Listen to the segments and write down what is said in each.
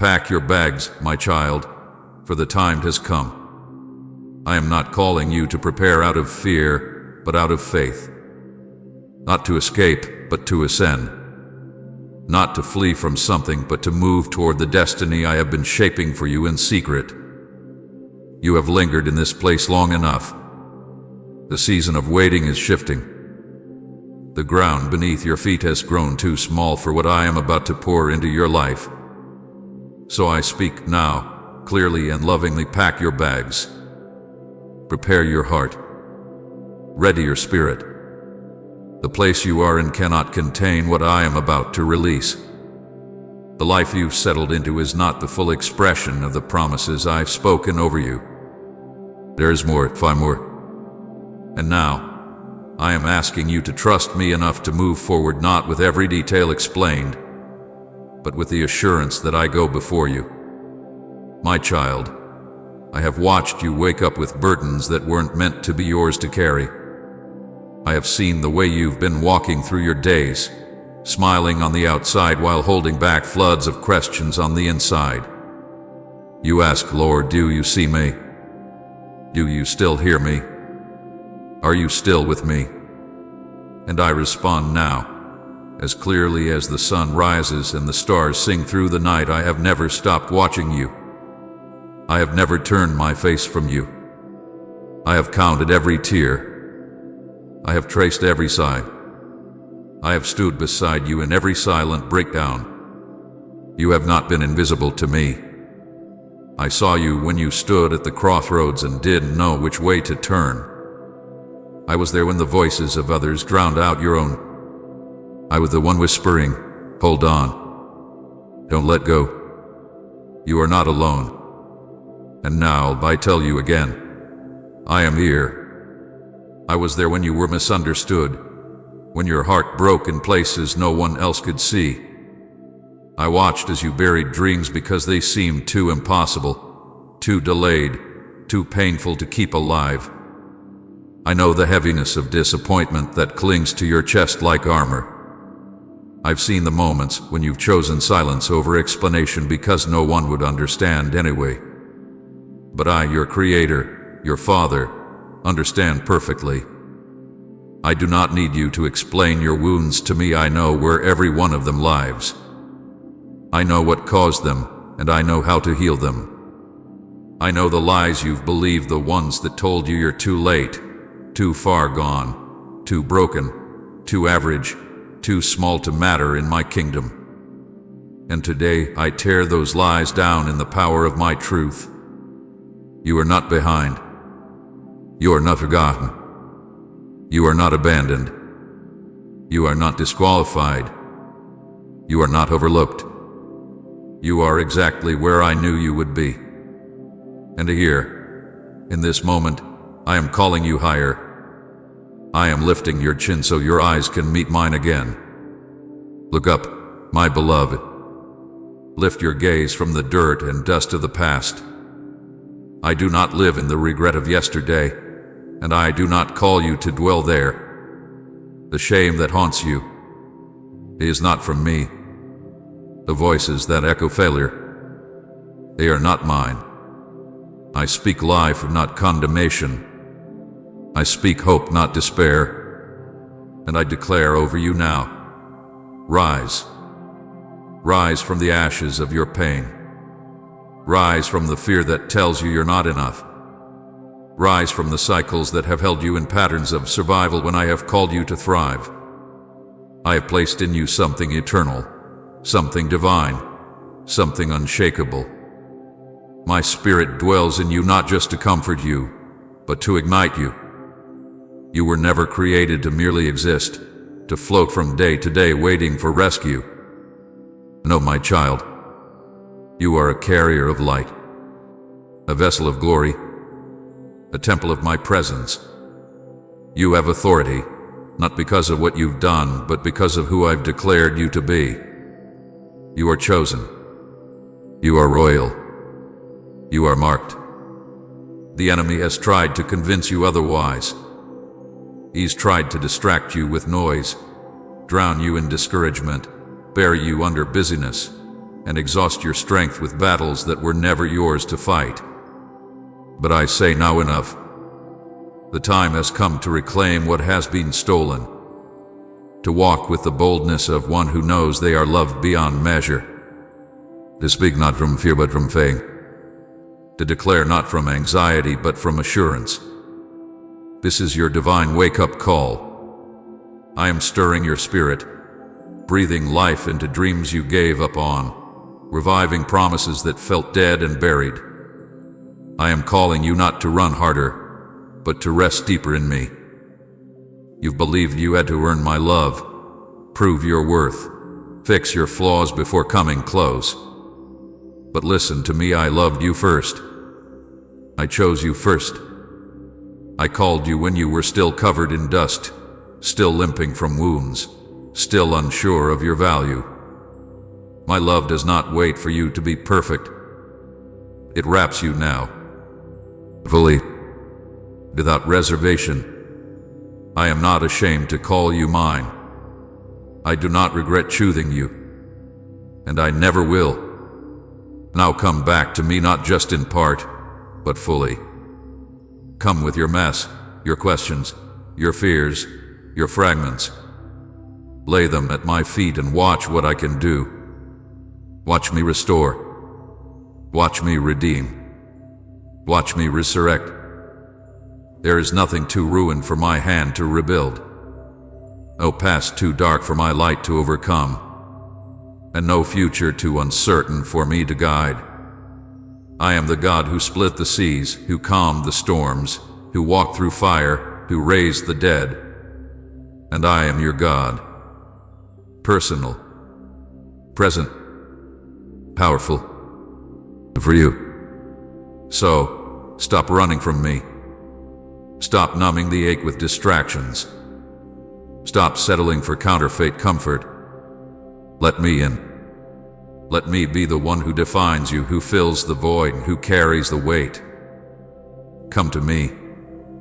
Pack your bags, my child, for the time has come. I am not calling you to prepare out of fear, but out of faith. Not to escape, but to ascend. Not to flee from something, but to move toward the destiny I have been shaping for you in secret. You have lingered in this place long enough. The season of waiting is shifting. The ground beneath your feet has grown too small for what I am about to pour into your life. So I speak now, clearly and lovingly. Pack your bags. Prepare your heart. Ready your spirit. The place you are in cannot contain what I am about to release. The life you've settled into is not the full expression of the promises I've spoken over you. There is more, far more. And now, I am asking you to trust me enough to move forward, not with every detail explained, but with the assurance that I go before you. My child, I have watched you wake up with burdens that weren't meant to be yours to carry. I have seen the way you've been walking through your days, smiling on the outside while holding back floods of questions on the inside. You ask, Lord, do you see me? Do you still hear me? Are you still with me? And I respond now, as clearly as the sun rises and the stars sing through the night. I have never stopped watching you. I have never turned my face from you. I have counted every tear. I have traced every sigh. I have stood beside you in every silent breakdown. You have not been invisible to me. I saw you when you stood at the crossroads and didn't know which way to turn. I was there when the voices of others drowned out your own. I was the one whispering, hold on. Don't let go. You are not alone. And now I tell you again, I am here. I was there when you were misunderstood, when your heart broke in places no one else could see. I watched as you buried dreams because they seemed too impossible, too delayed, too painful to keep alive. I know the heaviness of disappointment that clings to your chest like armor. I've seen the moments when you've chosen silence over explanation because no one would understand anyway. But I, your creator, your father, understand perfectly. I do not need you to explain your wounds to me. I know where every one of them lives. I know what caused them, and I know how to heal them. I know the lies you've believed, the ones that told you you're too late, too far gone, too broken, too average, too small to matter in my kingdom. And today I tear those lies down in the power of my truth. You are not behind. You are not forgotten. You are not abandoned. You are not disqualified. You are not overlooked. You are exactly where I knew you would be. And here, in this moment, I am calling you higher. I am lifting your chin so your eyes can meet mine again. Look up, my beloved. Lift your gaze from the dirt and dust of the past. I do not live in the regret of yesterday, and I do not call you to dwell there. The shame that haunts you is not from me. The voices that echo failure, they are not mine. I speak life, not condemnation. I speak hope, not despair. And I declare over you now, rise. Rise from the ashes of your pain. Rise from the fear that tells you you're not enough. Rise from the cycles that have held you in patterns of survival when I have called you to thrive. I have placed in you something eternal, something divine, something unshakable. My spirit dwells in you not just to comfort you, but to ignite you. You were never created to merely exist, to float from day to day waiting for rescue. No, my child, you are a carrier of light, a vessel of glory, a temple of my presence. You have authority, not because of what you've done, but because of who I've declared you to be. You are chosen. You are royal. You are marked. The enemy has tried to convince you otherwise. He's tried to distract you with noise, drown you in discouragement, bury you under busyness, and exhaust your strength with battles that were never yours to fight. But I say now enough. The time has come to reclaim what has been stolen, to walk with the boldness of one who knows they are loved beyond measure, to speak not from fear but from faith, to declare not from anxiety but from assurance. This is your divine wake-up call. I am stirring your spirit, breathing life into dreams you gave up on, reviving promises that felt dead and buried. I am calling you not to run harder, but to rest deeper in me. You've believed you had to earn my love, prove your worth, fix your flaws before coming close. But listen to me, I loved you first. I chose you first. I called you when you were still covered in dust, still limping from wounds, still unsure of your value. My love does not wait for you to be perfect. It wraps you now, fully, without reservation. I am not ashamed to call you mine. I do not regret choosing you, and I never will. Now come back to me, not just in part, but fully. Come with your mess, your questions, your fears, your fragments. Lay them at my feet and watch what I can do. Watch me restore. Watch me redeem. Watch me resurrect. There is nothing too ruined for my hand to rebuild. No past too dark for my light to overcome, and no future too uncertain for me to guide. I am the God who split the seas, who calmed the storms, who walked through fire, who raised the dead. And I am your God. Personal, present, powerful, for you. So, stop running from me. Stop numbing the ache with distractions. Stop settling for counterfeit comfort. Let me in. Let me be the one who defines you, who fills the void, who carries the weight. Come to me,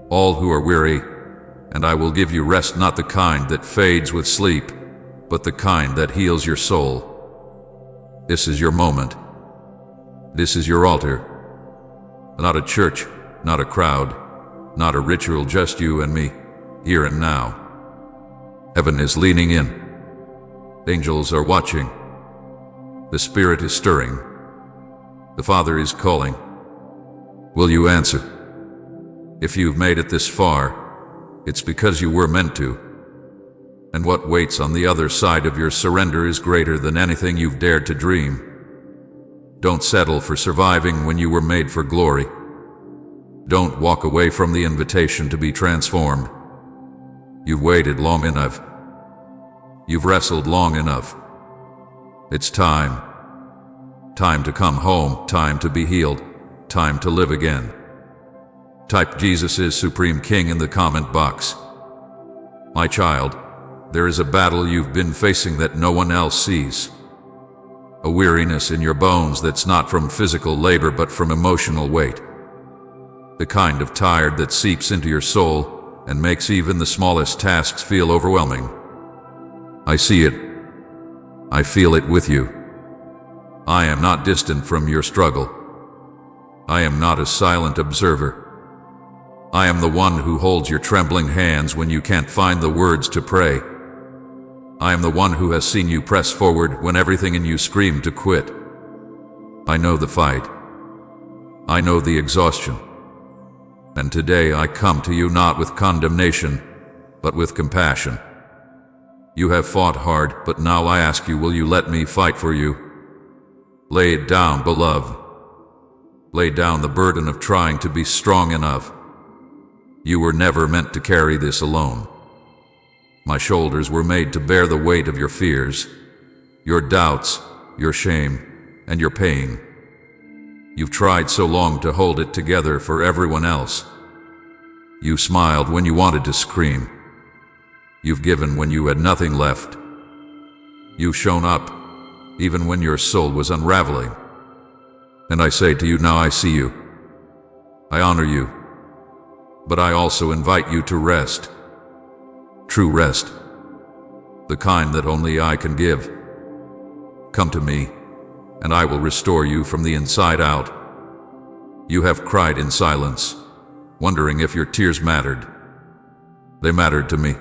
all who are weary, and I will give you rest, not the kind that fades with sleep, but the kind that heals your soul. This is your moment. This is your altar. Not a church, not a crowd, not a ritual, just you and me, here and now. Heaven is leaning in. Angels are watching. The Spirit is stirring. The Father is calling. Will you answer? If you've made it this far, it's because you were meant to. And what waits on the other side of your surrender is greater than anything you've dared to dream. Don't settle for surviving when you were made for glory. Don't walk away from the invitation to be transformed. You've waited long enough. You've wrestled long enough. It's time. Time to come home, time to be healed, time to live again. Type Jesus is Supreme King in the comment box. My child, there is a battle you've been facing that no one else sees. A weariness in your bones that's not from physical labor but from emotional weight. The kind of tired that seeps into your soul and makes even the smallest tasks feel overwhelming. I see it. I feel it with you. I am not distant from your struggle. I am not a silent observer. I am the one who holds your trembling hands when you can't find the words to pray. I am the one who has seen you press forward when everything in you screamed to quit. I know the fight. I know the exhaustion. And today I come to you not with condemnation, but with compassion. You have fought hard, but now I ask you, will you let me fight for you? Lay it down, beloved. Lay down the burden of trying to be strong enough. You were never meant to carry this alone. My shoulders were made to bear the weight of your fears, your doubts, your shame, and your pain. You've tried so long to hold it together for everyone else. You smiled when you wanted to scream. You've given when you had nothing left. You've shown up, even when your soul was unraveling. And I say to you, now I see you. I honor you. But I also invite you to rest. True rest. The kind that only I can give. Come to me. and I will restore you from the inside out. You have cried in silence, wondering if your tears mattered. They mattered to me.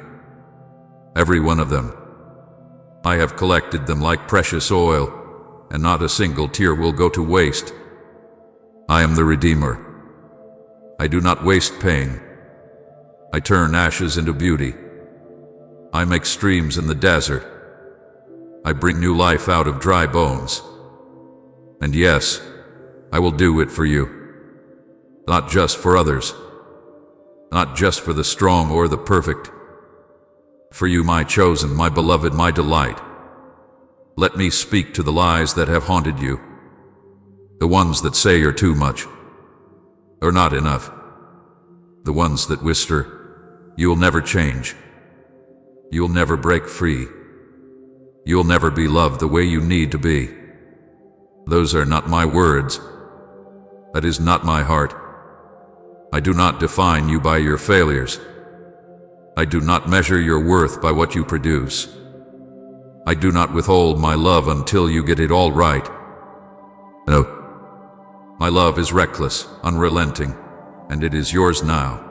Every one of them. I have collected them like precious oil, and not a single tear will go to waste. I am the Redeemer. I do not waste pain. I turn ashes into beauty. I make streams in the desert. I bring new life out of dry bones. And yes, I will do it for you. Not just for others. Not just for the strong or the perfect. For you, my chosen, my beloved, my delight. Let me speak to the lies that have haunted you. The ones that say you're too much, or not enough. The ones that whisper, you'll never change. You'll never break free. You'll never be loved the way you need to be. Those are not my words. That is not my heart. I do not define you by your failures. I do not measure your worth by what you produce. I do not withhold my love until you get it all right. No. My love is reckless, unrelenting, and it is yours now.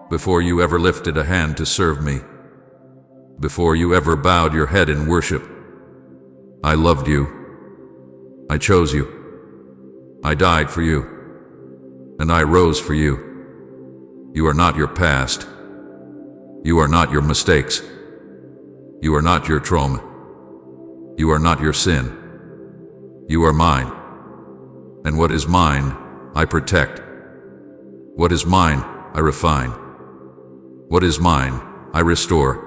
Before you ever lifted a hand to serve me, before you ever bowed your head in worship, I loved you. I chose you. I died for you. And I rose for you. You are not your past. You are not your mistakes. You are not your trauma. You are not your sin. You are mine. And what is mine, I protect. What is mine, I refine. What is mine, I restore.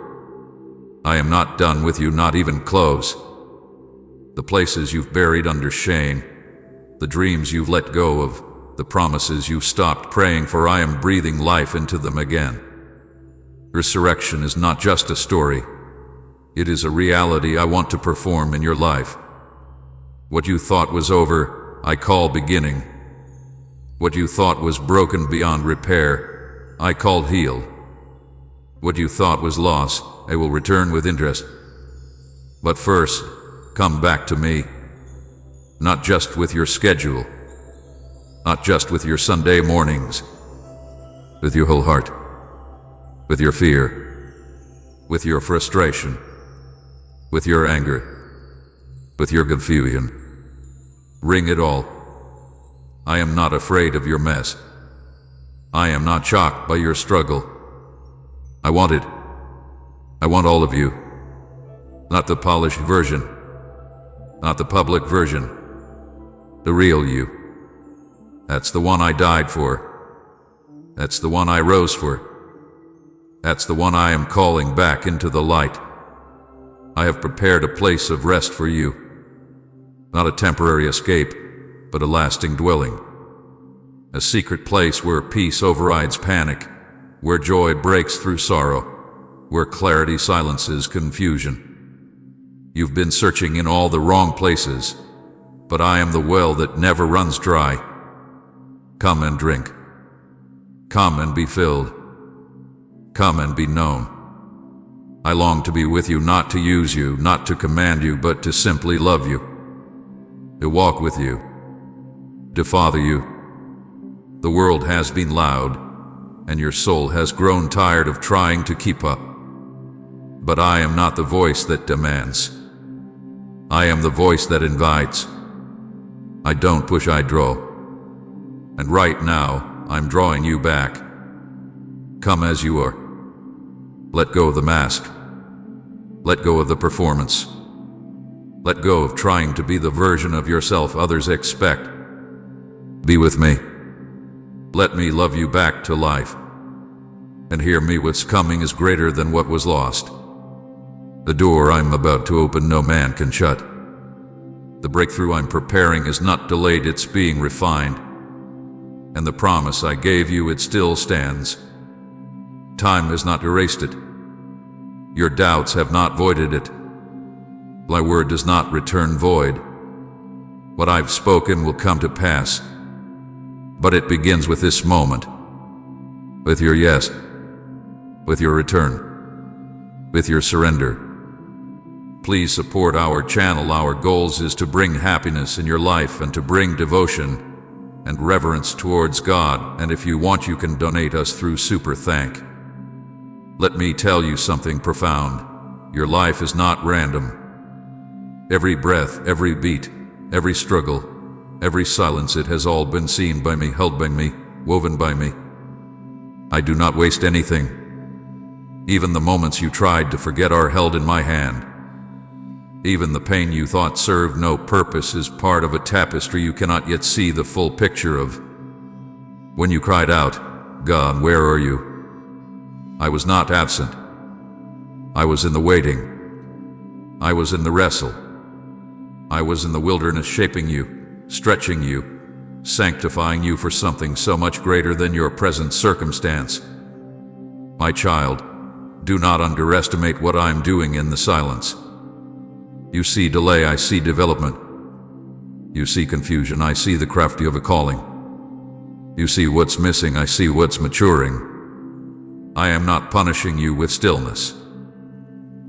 I am not done with you, not even close. The places you've buried under shame, the dreams you've let go of, the promises you've stopped praying for, I am breathing life into them again. Resurrection is not just a story. It is a reality I want to perform in your life. What you thought was over, I call beginning. What you thought was broken beyond repair, I call heal. What you thought was loss, I will return with interest. But first, come back to me. Not just with your schedule, not just with your Sunday mornings, with your whole heart, with your fear, with your frustration, with your anger, with your confusion. Ring it all. I am not afraid of your mess. I am not shocked by your struggle. I want it. I want all of you. Not the polished version. Not the public version. The real you. That's the one I died for. That's the one I rose for. That's the one I am calling back into the light. I have prepared a place of rest for you. Not a temporary escape, but a lasting dwelling. A secret place where peace overrides panic, where joy breaks through sorrow, where clarity silences confusion. You've been searching in all the wrong places, but I am the well that never runs dry. Come and drink. Come and be filled. Come and be known. I long to be with you, not to use you, not to command you, but to simply love you. To walk with you. To father you. The world has been loud, and your soul has grown tired of trying to keep up. But I am not the voice that demands. I am the voice that invites. I don't push, I draw. And right now, I'm drawing you back. Come as you are. Let go of the mask. Let go of the performance. Let go of trying to be the version of yourself others expect. Be with me. Let me love you back to life. And hear me, what's coming is greater than what was lost. The door I'm about to open no man can shut. The breakthrough I'm preparing is not delayed, it's being refined. And the promise I gave you, it still stands. Time has not erased it. Your doubts have not voided it. My word does not return void. What I've spoken will come to pass. But it begins with this moment. With your yes. With your return. With your surrender. Please support our channel. Our goals is to bring happiness in your life and to bring devotion and reverence towards God, and if you want you can donate us through Super Thank. Let me tell you something profound. Your life is not random. Every breath, every beat, every struggle, every silence, it has all been seen by me, held by me, woven by me. I do not waste anything. Even the moments you tried to forget are held in my hand. Even the pain you thought served no purpose is part of a tapestry you cannot yet see the full picture of. When you cried out, "God, where are you?" I was not absent. I was in the waiting. I was in the wrestle. I was in the wilderness, shaping you, stretching you, sanctifying you for something so much greater than your present circumstance. My child, do not underestimate what I'm doing in the silence. You see delay, I see development. You see confusion, I see the crafty of a calling. You see what's missing, I see what's maturing. I am not punishing you with stillness.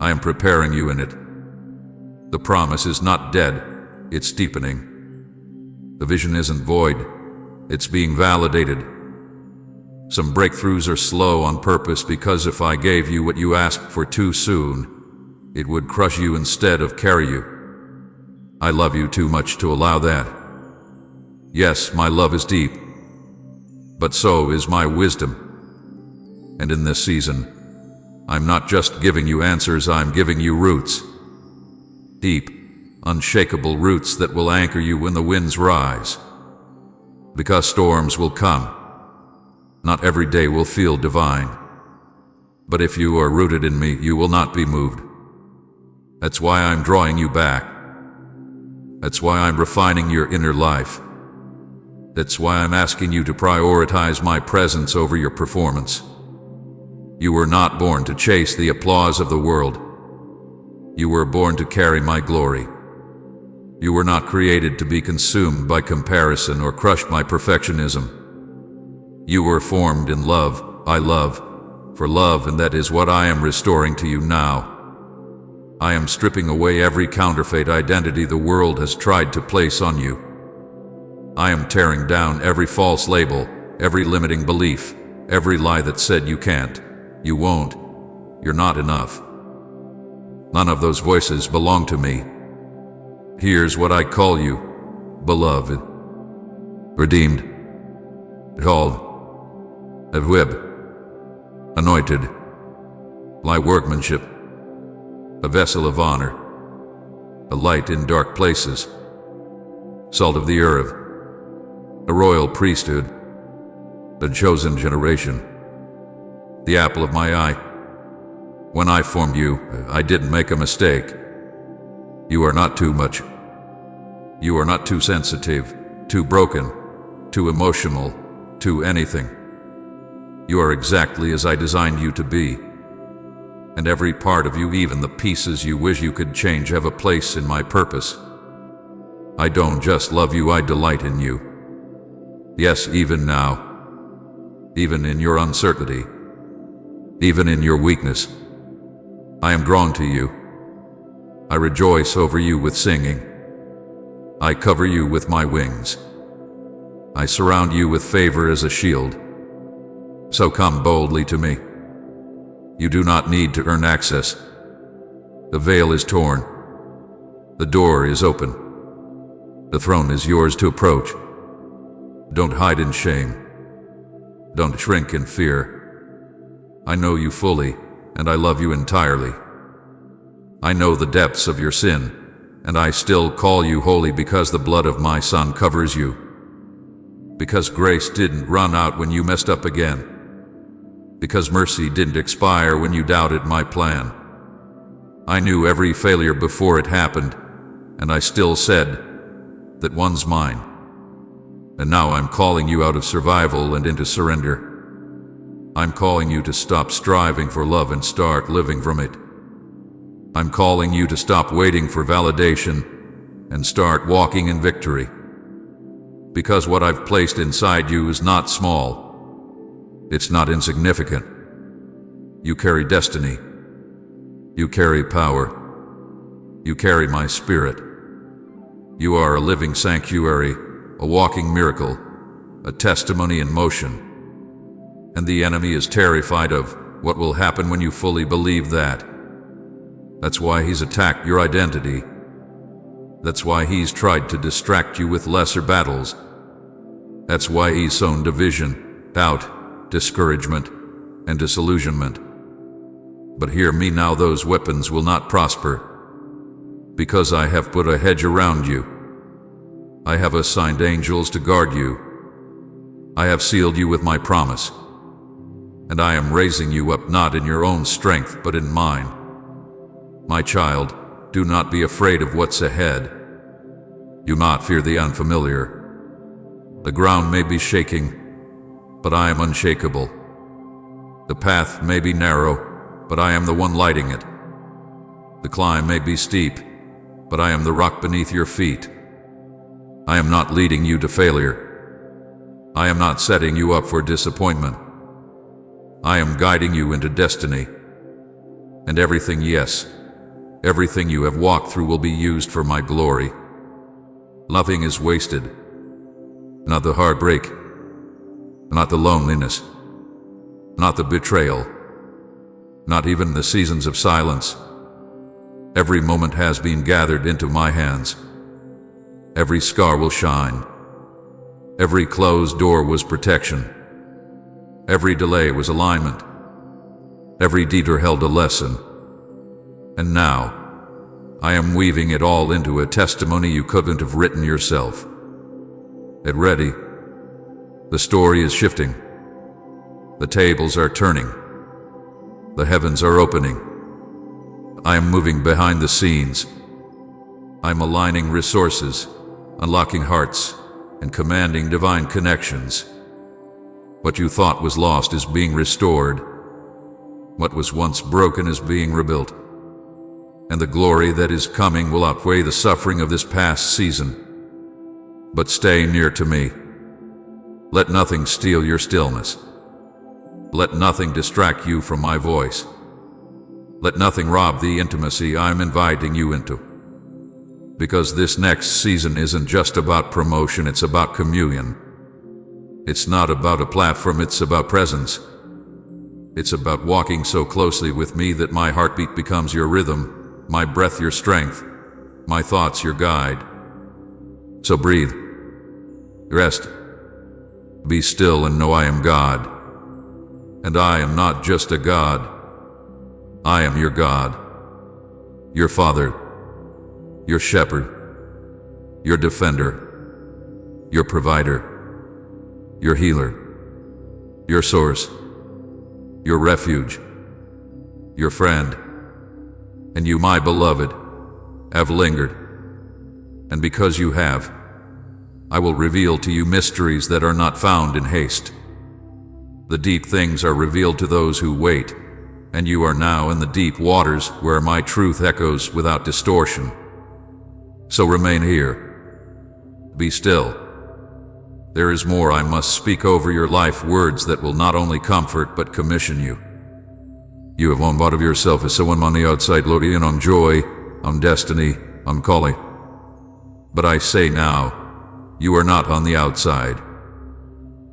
I am preparing you in it. The promise is not dead, it's deepening. The vision isn't void, it's being validated. Some breakthroughs are slow on purpose because if I gave you what you asked for too soon, it would crush you instead of carry you. I love you too much to allow that. Yes, my love is deep, but so is my wisdom. And in this season, I'm not just giving you answers, I'm giving you roots. Deep, unshakable roots that will anchor you when the winds rise. Because storms will come. Not every day will feel divine. But if you are rooted in me, you will not be moved. That's why I'm drawing you back. That's why I'm refining your inner life. That's why I'm asking you to prioritize my presence over your performance. You were not born to chase the applause of the world. You were born to carry my glory. You were not created to be consumed by comparison or crushed by perfectionism. You were formed in love, I love, for love, and that is what I am restoring to you now. I am stripping away every counterfeit identity the world has tried to place on you. I am tearing down every false label, every limiting belief, every lie that said you can't, you won't, you're not enough. None of those voices belong to me. Here's what I call you, beloved, redeemed, called, Avwib, anointed, my workmanship, a vessel of honor, a light in dark places, salt of the earth, a royal priesthood, a chosen generation, the apple of my eye. When I formed you, I didn't make a mistake. You are not too much. You are not too sensitive, too broken, too emotional, too anything. You are exactly as I designed you to be. And every part of you, even the pieces you wish you could change, have a place in my purpose. I don't just love you, I delight in you. Yes, even now, even in your uncertainty, even in your weakness, I am drawn to you. I rejoice over you with singing. I cover you with my wings. I surround you with favor as a shield. So come boldly to me. You do not need to earn access. The veil is torn. The door is open. The throne is yours to approach. Don't hide in shame. Don't shrink in fear. I know you fully, and I love you entirely. I know the depths of your sin, and I still call you holy because the blood of my Son covers you. Because grace didn't run out when you messed up again. Because mercy didn't expire when you doubted my plan. I knew every failure before it happened, and I still said, that one's mine. And now I'm calling you out of survival and into surrender. I'm calling you to stop striving for love and start living from it. I'm calling you to stop waiting for validation and start walking in victory. Because what I've placed inside you is not small. It's not insignificant. You carry destiny. You carry power. You carry my spirit. You are a living sanctuary, a walking miracle, a testimony in motion. And the enemy is terrified of what will happen when you fully believe that. That's why he's attacked your identity. That's why he's tried to distract you with lesser battles. That's why he's sown division, doubt, discouragement, and disillusionment. But hear me now, those weapons will not prosper, because I have put a hedge around you. I have assigned angels to guard you. I have sealed you with my promise. And I am raising you up not in your own strength, but in mine. My child, do not be afraid of what's ahead. Do not fear the unfamiliar. The ground may be shaking, but I am unshakable. The path may be narrow, but I am the one lighting it. The climb may be steep, but I am the rock beneath your feet. I am not leading you to failure. I am not setting you up for disappointment. I am guiding you into destiny. And everything, yes, everything you have walked through will be used for my glory. Nothing is wasted. Not the heartbreak, not the loneliness, not the betrayal, not even the seasons of silence. Every moment has been gathered into my hands. Every scar will shine. Every closed door was protection. Every delay was alignment. Every detour held a lesson. And now, I am weaving it all into a testimony you couldn't have written yourself. Get ready. The story is shifting. The tables are turning. The heavens are opening. I am moving behind the scenes. I'm aligning resources, unlocking hearts, and commanding divine connections. What you thought was lost is being restored. What was once broken is being rebuilt. And the glory that is coming will outweigh the suffering of this past season. But stay near to me. Let nothing steal your stillness. Let nothing distract you from my voice. Let nothing rob the intimacy I'm inviting you into. Because this next season isn't just about promotion, it's about communion. It's not about a platform, it's about presence. It's about walking so closely with me that my heartbeat becomes your rhythm, my breath your strength, my thoughts your guide. So breathe, rest, be still and know I am God. And I am not just a God. I am your God, your Father, your Shepherd, your Defender, your Provider, your Healer, your Source, your Refuge, your Friend. And you, my beloved, have lingered. And because you have, I will reveal to you mysteries that are not found in haste. The deep things are revealed to those who wait, and you are now in the deep waters where my truth echoes without distortion. So remain here. Be still. There is more I must speak over your life, words that will not only comfort but commission you. You have one part of yourself as someone on the outside looking in on joy, on destiny, on calling. But I say now, you are not on the outside.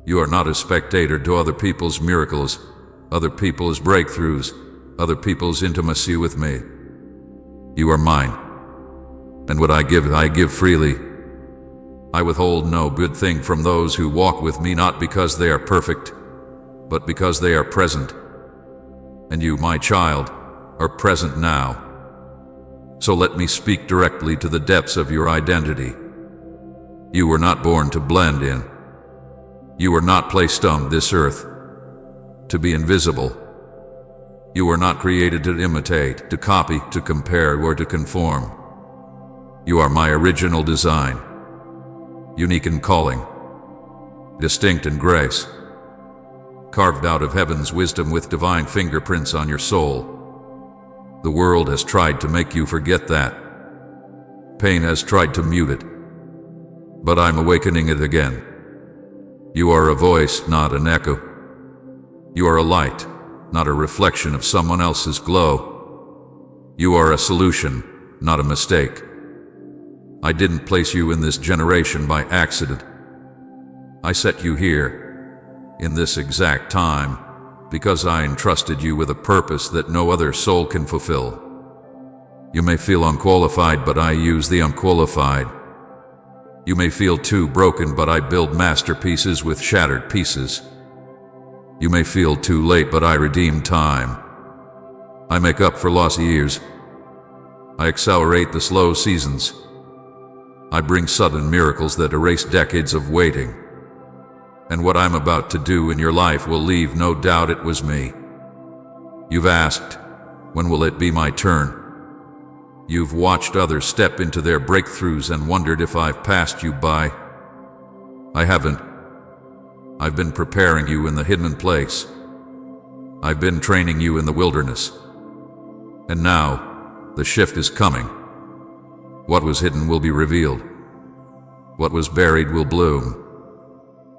You are not a spectator to other people's miracles, other people's breakthroughs, other people's intimacy with me. You are mine. And what I give freely. I withhold no good thing from those who walk with me, not because they are perfect, but because they are present. And you, my child, are present now. So let me speak directly to the depths of your identity. You were not born to blend in. You were not placed on this earth to be invisible. You were not created to imitate, to copy, to compare, or to conform. You are my original design, unique in calling, distinct in grace, carved out of heaven's wisdom with divine fingerprints on your soul. The world has tried to make you forget that. Pain has tried to mute it, but I'm awakening it again. You are a voice, not an echo. You are a light, not a reflection of someone else's glow. You are a solution, not a mistake. I didn't place you in this generation by accident. I set you here, in this exact time, because I entrusted you with a purpose that no other soul can fulfill. You may feel unqualified, but I use the unqualified. You may feel too broken, but I build masterpieces with shattered pieces. You may feel too late, but I redeem time. I make up for lost years. I accelerate the slow seasons. I bring sudden miracles that erase decades of waiting. And what I'm about to do in your life will leave no doubt it was me. You've asked, when will it be my turn? You've watched others step into their breakthroughs and wondered if I've passed you by. I haven't. I've been preparing you in the hidden place. I've been training you in the wilderness. And now, the shift is coming. What was hidden will be revealed. What was buried will bloom.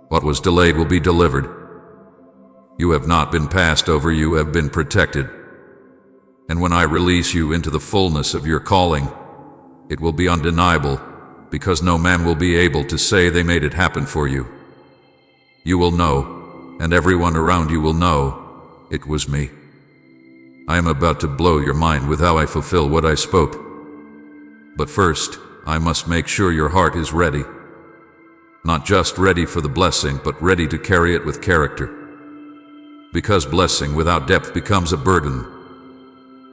What was delayed will be delivered. You have not been passed over, you have been protected. And when I release you into the fullness of your calling, it will be undeniable, because no man will be able to say they made it happen for you. You will know, and everyone around you will know, it was me. I am about to blow your mind with how I fulfill what I spoke. But first, I must make sure your heart is ready. Not just ready for the blessing, but ready to carry it with character. Because blessing without depth becomes a burden.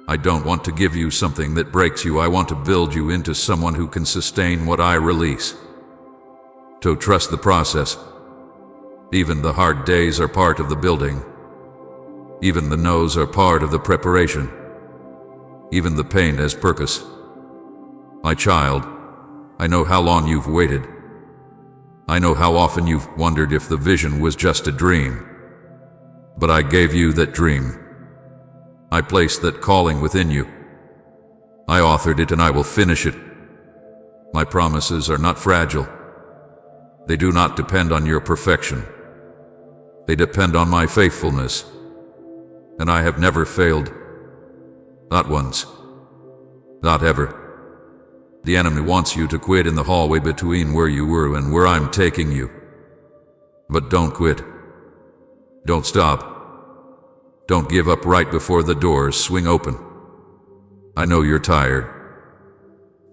I don't want to give you something that breaks you. I want to build you into someone who can sustain what I release. So trust the process. Even the hard days are part of the building. Even the no's are part of the preparation. Even the pain has purpose. My child, I know how long you've waited. I know how often you've wondered if the vision was just a dream. But I gave you that dream. I placed that calling within you. I authored it and I will finish it. My promises are not fragile. They do not depend on your perfection. They depend on my faithfulness. And I have never failed. Not once. Not ever. The enemy wants you to quit in the hallway between where you were and where I'm taking you. But don't quit. Don't stop. Don't give up right before the doors swing open. I know you're tired.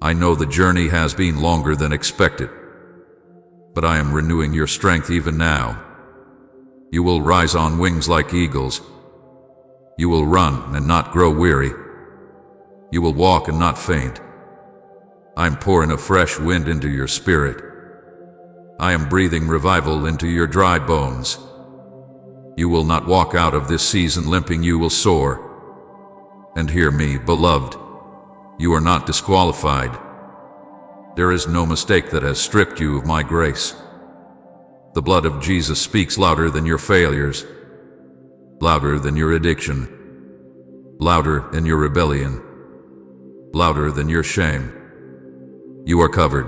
I know the journey has been longer than expected. But I am renewing your strength even now. You will rise on wings like eagles. You will run and not grow weary. You will walk and not faint. I am pouring a fresh wind into your spirit. I am breathing revival into your dry bones. You will not walk out of this season limping, you will soar. And hear me, beloved. You are not disqualified. There is no mistake that has stripped you of my grace. The blood of Jesus speaks louder than your failures, louder than your addiction, louder than your rebellion, louder than your shame. You are covered.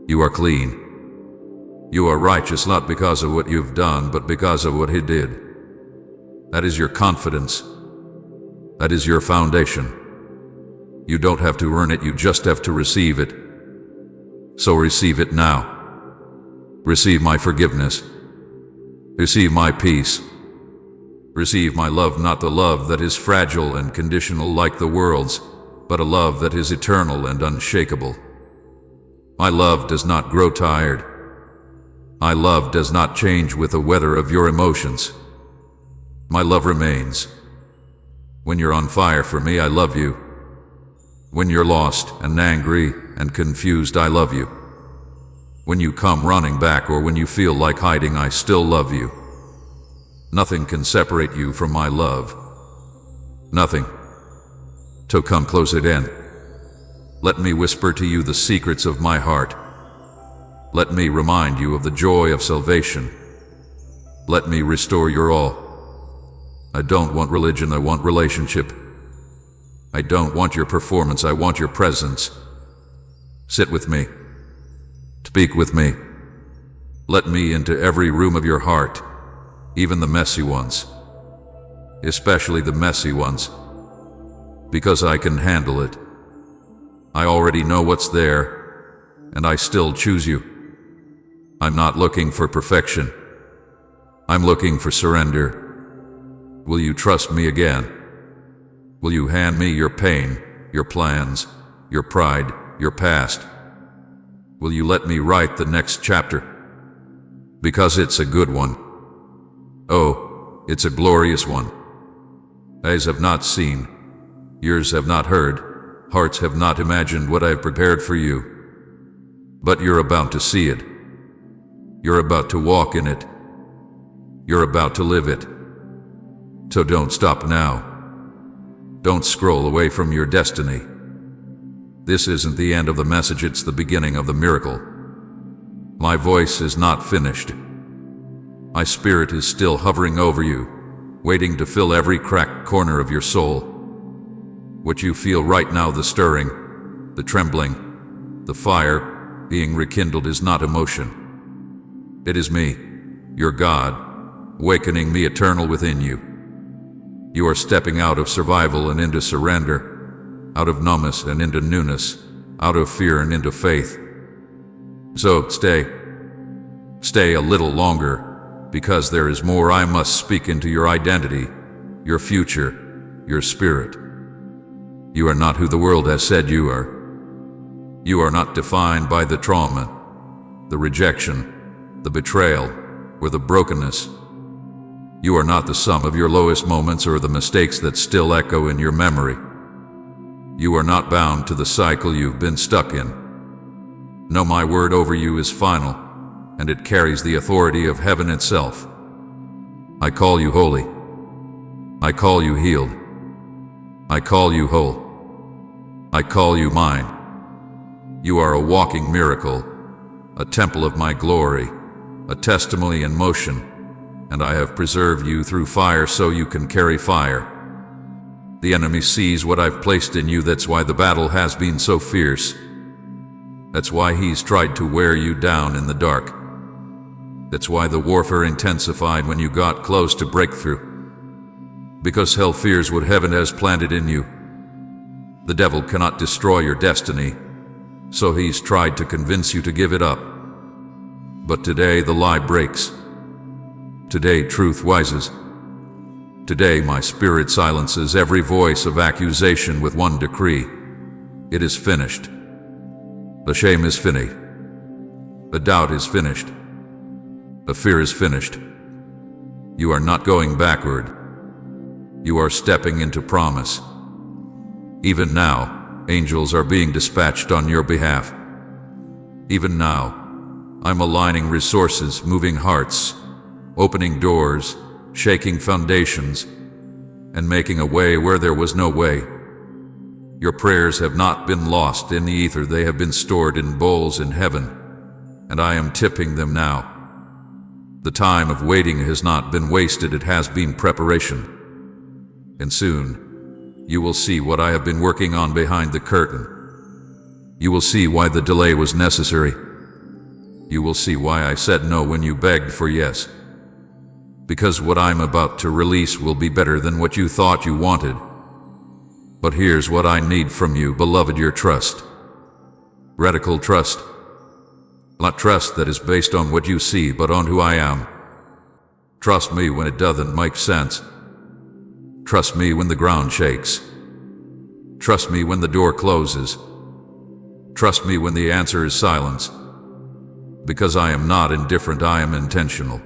You are clean. You are righteous not because of what you've done, but because of what He did. That is your confidence. That is your foundation. You don't have to earn it, you just have to receive it. So receive it now. Receive my forgiveness. Receive my peace. Receive my love, not the love that is fragile and conditional like the world's, but a love that is eternal and unshakable. My love does not grow tired. My love does not change with the weather of your emotions. My love remains. When you're on fire for me, I love you. When you're lost and angry and confused, I love you. When you come running back or when you feel like hiding, I still love you. Nothing can separate you from my love. Nothing. So come close it in. Let me whisper to you the secrets of my heart. Let me remind you of the joy of salvation. Let me restore your all. I don't want religion, I want relationship. I don't want your performance, I want your presence. Sit with me. Speak with me. Let me into every room of your heart, even the messy ones. Especially the messy ones. Because I can handle it. I already know what's there, and I still choose you. I'm not looking for perfection. I'm looking for surrender. Will you trust me again? Will you hand me your pain, your plans, your pride, your past? Will you let me write the next chapter? Because it's a good one. Oh, it's a glorious one. Eyes have not seen, ears have not heard, hearts have not imagined what I've prepared for you. But you're about to see it. You're about to walk in it. You're about to live it. So don't stop now. Don't scroll away from your destiny. This isn't the end of the message, it's the beginning of the miracle. My voice is not finished. My spirit is still hovering over you, waiting to fill every cracked corner of your soul. What you feel right now, the stirring, the trembling, the fire being rekindled, is not emotion. It is me, your God, awakening me eternal within you. You are stepping out of survival and into surrender, out of numbness and into newness, out of fear and into faith. So stay a little longer, because there is more I must speak into your identity, your future, your spirit. You are not who the world has said you are. You are not defined by the trauma, the rejection, the betrayal, or the brokenness. You are not the sum of your lowest moments or the mistakes that still echo in your memory. You are not bound to the cycle you've been stuck in. No, my word over you is final, and it carries the authority of heaven itself. I call you holy. I call you healed. I call you whole. I call you mine. You are a walking miracle, a temple of my glory, a testimony in motion, and I have preserved you through fire so you can carry fire. The enemy sees what I've placed in you. That's why the battle has been so fierce. That's why he's tried to wear you down in the dark. That's why the warfare intensified when you got close to breakthrough. Because hell fears what heaven has planted in you. The devil cannot destroy your destiny, so he's tried to convince you to give it up. But today the lie breaks. Today truth rises. Today my spirit silences every voice of accusation with one decree. It is finished. The shame is finished. The doubt is finished. The fear is finished. You are not going backward. You are stepping into promise. Even now, angels are being dispatched on your behalf. Even now, I'm aligning resources, moving hearts, opening doors, shaking foundations, and making a way where there was no way. Your prayers have not been lost in the ether, they have been stored in bowls in heaven, and I am tipping them now. The time of waiting has not been wasted, it has been preparation. And soon, you will see what I have been working on behind the curtain. You will see why the delay was necessary. You will see why I said no when you begged for yes. Because what I'm about to release will be better than what you thought you wanted. But here's what I need from you, beloved, your trust. Radical trust. Not trust that is based on what you see, but on who I am. Trust me when it doesn't make sense. Trust me when the ground shakes. Trust me when the door closes. Trust me when the answer is silence. Because I am not indifferent, I am intentional.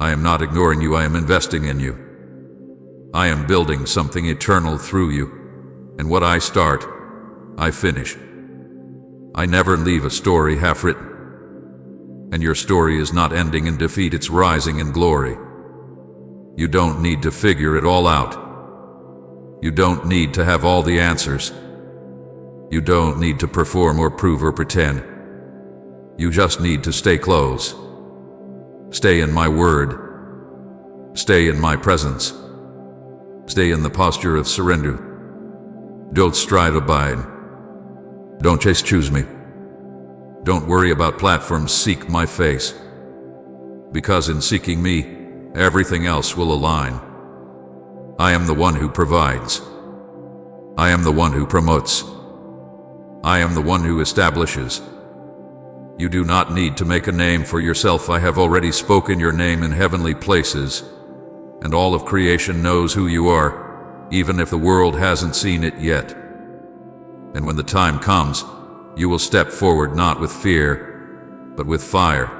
I am not ignoring you, I am investing in you. I am building something eternal through you, and what I start, I finish. I never leave a story half written. And your story is not ending in defeat, it's rising in glory. You don't need to figure it all out. You don't need to have all the answers. You don't need to perform or prove or pretend. You just need to stay close. Stay in my word. Stay in my presence. Stay in the posture of surrender. Don't strive, abide. Don't chase, choose me. Don't worry about platforms, seek my face. Because in seeking me, everything else will align. I am the one who provides. I am the one who promotes. I am the one who establishes. You do not need to make a name for yourself. I have already spoken your name in heavenly places, and all of creation knows who you are, even if the world hasn't seen it yet. And when the time comes, you will step forward not with fear, but with fire.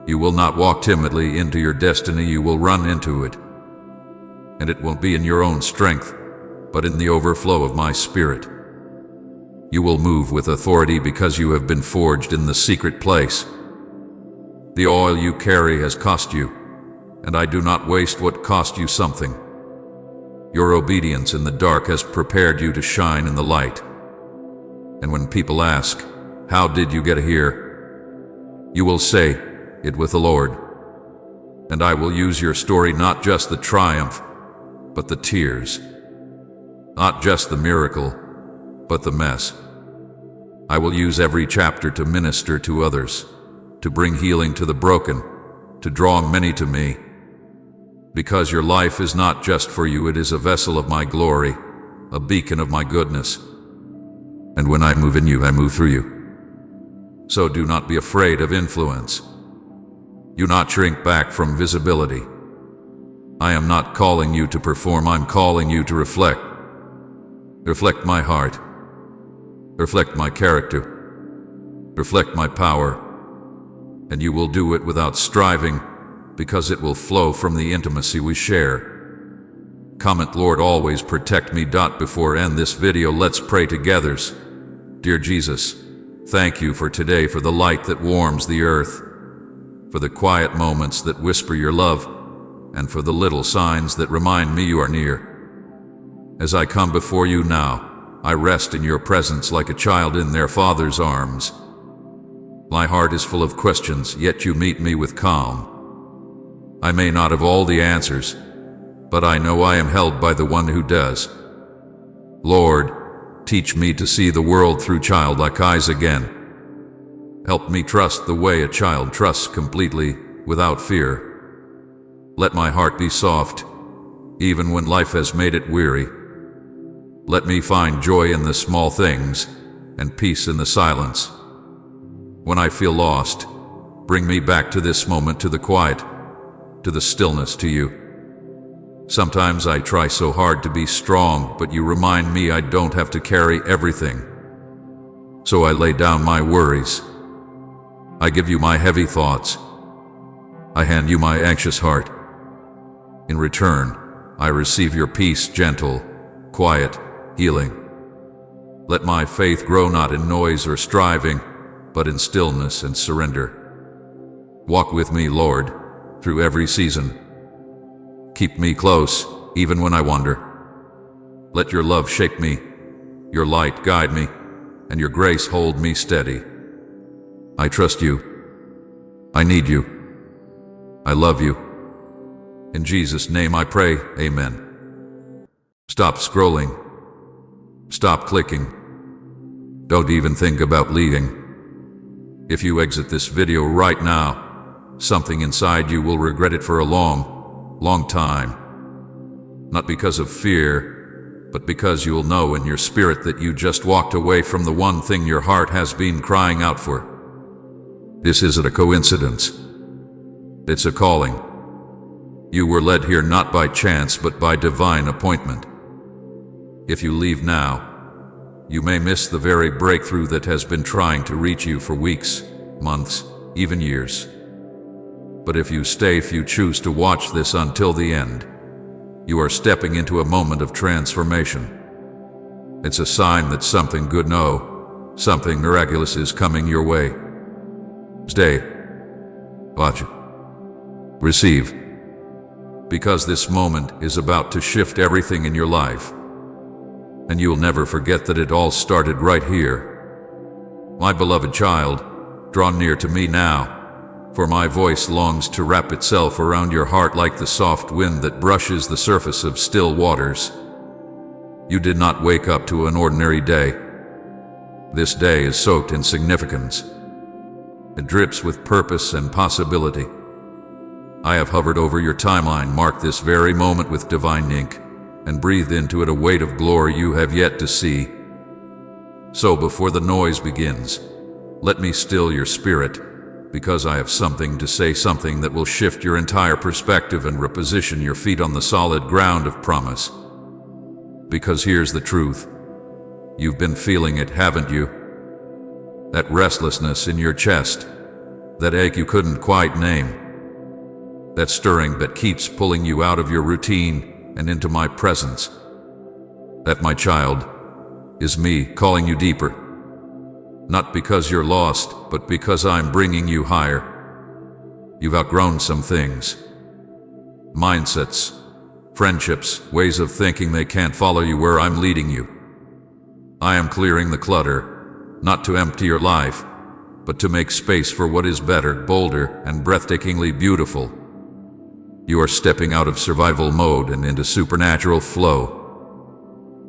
You will not walk timidly into your destiny, you will run into it. And it won't be in your own strength, but in the overflow of my Spirit. You will move with authority because you have been forged in the secret place. The oil you carry has cost you, and I do not waste what cost you something. Your obedience in the dark has prepared you to shine in the light. And when people ask, "How did you get here?" you will say, "It with the Lord." And I will use your story, not just the triumph, but the tears. Not just the miracle, but the mess. I will use every chapter to minister to others, to bring healing to the broken, to draw many to me. Because your life is not just for you, it is a vessel of my glory, a beacon of my goodness. And when I move in you, I move through you. So do not be afraid of influence. Do not shrink back from visibility. I am not calling you to perform, I'm calling you to reflect. Reflect my heart. Reflect my character. Reflect my power. And you will do it without striving, because it will flow from the intimacy we share. Comment, Lord, always protect me. Before end this video, let's pray together. Dear Jesus, thank you for today, for the light that warms the earth, for the quiet moments that whisper your love, and for the little signs that remind me you are near. As I come before you now, I rest in your presence like a child in their father's arms. My heart is full of questions, yet you meet me with calm. I may not have all the answers, but I know I am held by the one who does. Lord, teach me to see the world through childlike eyes again. Help me trust the way a child trusts, completely, without fear. Let my heart be soft, even when life has made it weary. Let me find joy in the small things, and peace in the silence. When I feel lost, bring me back to this moment, to the quiet, to the stillness, to you. Sometimes I try so hard to be strong, but you remind me I don't have to carry everything. So I lay down my worries. I give you my heavy thoughts. I hand you my anxious heart. In return, I receive your peace, gentle, quiet, healing. Let my faith grow not in noise or striving, but in stillness and surrender. Walk with me, Lord, through every season. Keep me close, even when I wander. Let your love shake me, your light guide me, and your grace hold me steady. I trust you. I need you. I love you. In Jesus' name I pray, amen. Stop scrolling. Stop clicking. Don't even think about leaving. If you exit this video right now, something inside you will regret it for a long time. Not because of fear, but because you will know in your spirit that you just walked away from the one thing your heart has been crying out for. This isn't a coincidence. It's a calling. You were led here not by chance, but by divine appointment. If you leave now, you may miss the very breakthrough that has been trying to reach you for weeks, months, even years. But if you stay, if you choose to watch this until the end, you are stepping into a moment of transformation. It's a sign that something good, no, something miraculous is coming your way. Stay. Watch it. Receive. Because this moment is about to shift everything in your life. And you'll never forget that it all started right here. My beloved child, draw near to me now, for my voice longs to wrap itself around your heart like the soft wind that brushes the surface of still waters. You did not wake up to an ordinary day. This day is soaked in significance. It drips with purpose and possibility. I have hovered over your timeline, marked this very moment with divine ink, and breathed into it a weight of glory you have yet to see. So before the noise begins, let me still your spirit, because I have something to say, something that will shift your entire perspective and reposition your feet on the solid ground of promise. Because here's the truth. You've been feeling it, haven't you? That restlessness in your chest, that ache you couldn't quite name, that stirring that keeps pulling you out of your routine and into my presence. That, my child, is me calling you deeper. Not because you're lost, but because I'm bringing you higher. You've outgrown some things. Mindsets, friendships, ways of thinking. They can't follow you where I'm leading you. I am clearing the clutter, not to empty your life, but to make space for what is better, bolder, and breathtakingly beautiful. You are stepping out of survival mode and into supernatural flow.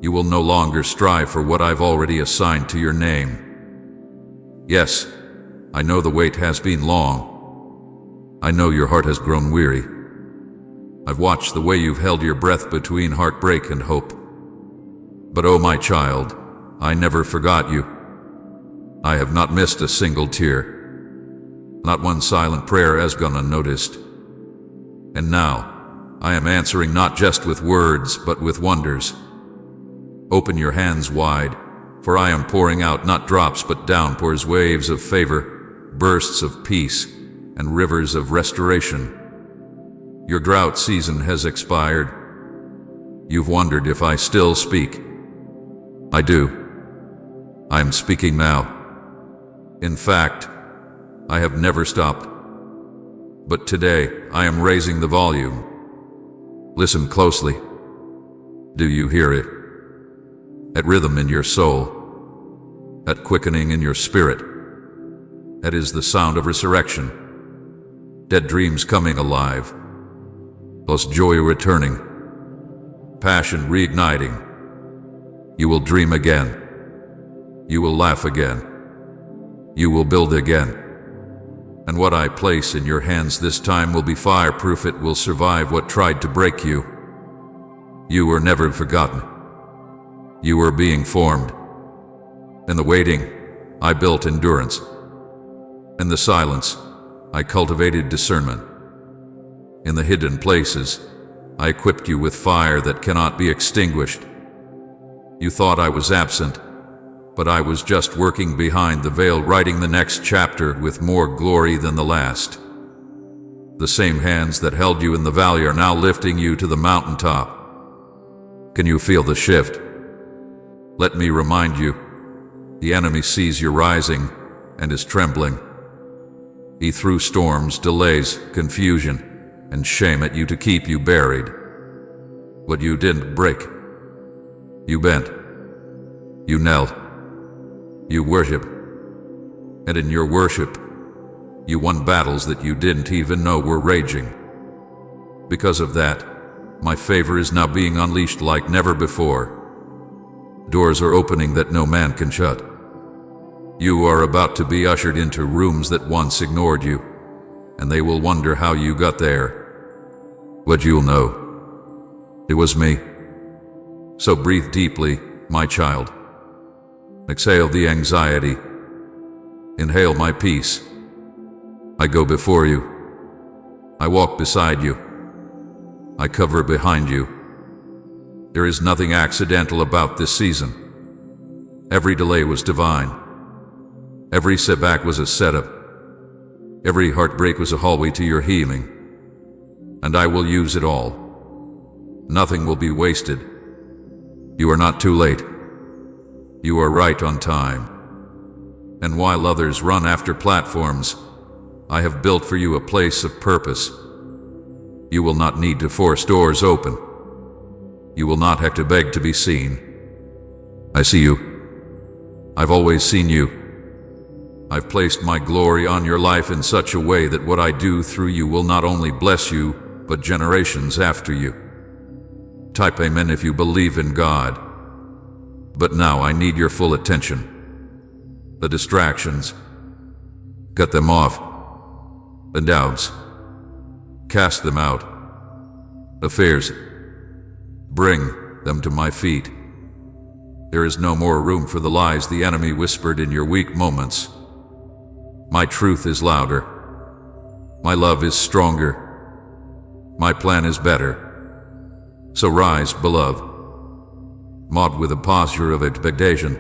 You will no longer strive for what I've already assigned to your name. Yes, I know the wait has been long. I know your heart has grown weary. I've watched the way you've held your breath between heartbreak and hope. But oh, my child, I never forgot you. I have not missed a single tear. Not one silent prayer has gone unnoticed. And now, I am answering not just with words, but with wonders. Open your hands wide, for I am pouring out not drops but downpours, waves of favor, bursts of peace, and rivers of restoration. Your drought season has expired. You've wondered if I still speak. I do. I am speaking now. In fact, I have never stopped. But today, I am raising the volume. Listen closely. Do you hear it? At rhythm in your soul, at quickening in your spirit. That is the sound of resurrection. Dead dreams coming alive. Lost joy returning. Passion reigniting. You will dream again. You will laugh again. You will build again. And what I place in your hands this time will be fireproof. It will survive what tried to break you. You were never forgotten. You were being formed. In the waiting, I built endurance. In the silence, I cultivated discernment. In the hidden places, I equipped you with fire that cannot be extinguished. You thought I was absent, but I was just working behind the veil, writing the next chapter with more glory than the last. The same hands that held you in the valley are now lifting you to the mountaintop. Can you feel the shift? Let me remind you, the enemy sees you rising and is trembling. He threw storms, delays, confusion, and shame at you to keep you buried. But you didn't break. You bent. You knelt. You worship. And in your worship, you won battles that you didn't even know were raging. Because of that, my favor is now being unleashed like never before. Doors are opening that no man can shut. You are about to be ushered into rooms that once ignored you, and they will wonder how you got there. But you'll know. It was me. So breathe deeply, my child. Exhale the anxiety. Inhale my peace. I go before you. I walk beside you. I cover behind you. There is nothing accidental about this season. Every delay was divine. Every setback was a setup. Every heartbreak was a hallway to your healing. And I will use it all. Nothing will be wasted. You are not too late. You are right on time. And while others run after platforms, I have built for you a place of purpose. You will not need to force doors open. You will not have to beg to be seen. I see you. I've always seen you. I've placed my glory on your life in such a way that what I do through you will not only bless you, but generations after you. Type amen if you believe in God. But now I need your full attention. The distractions, cut them off. The doubts, cast them out. The fears, bring them to my feet. There is no more room for the lies the enemy whispered in your weak moments. My truth is louder. My love is stronger. My plan is better. So rise, beloved. Mod with a posture of expectation.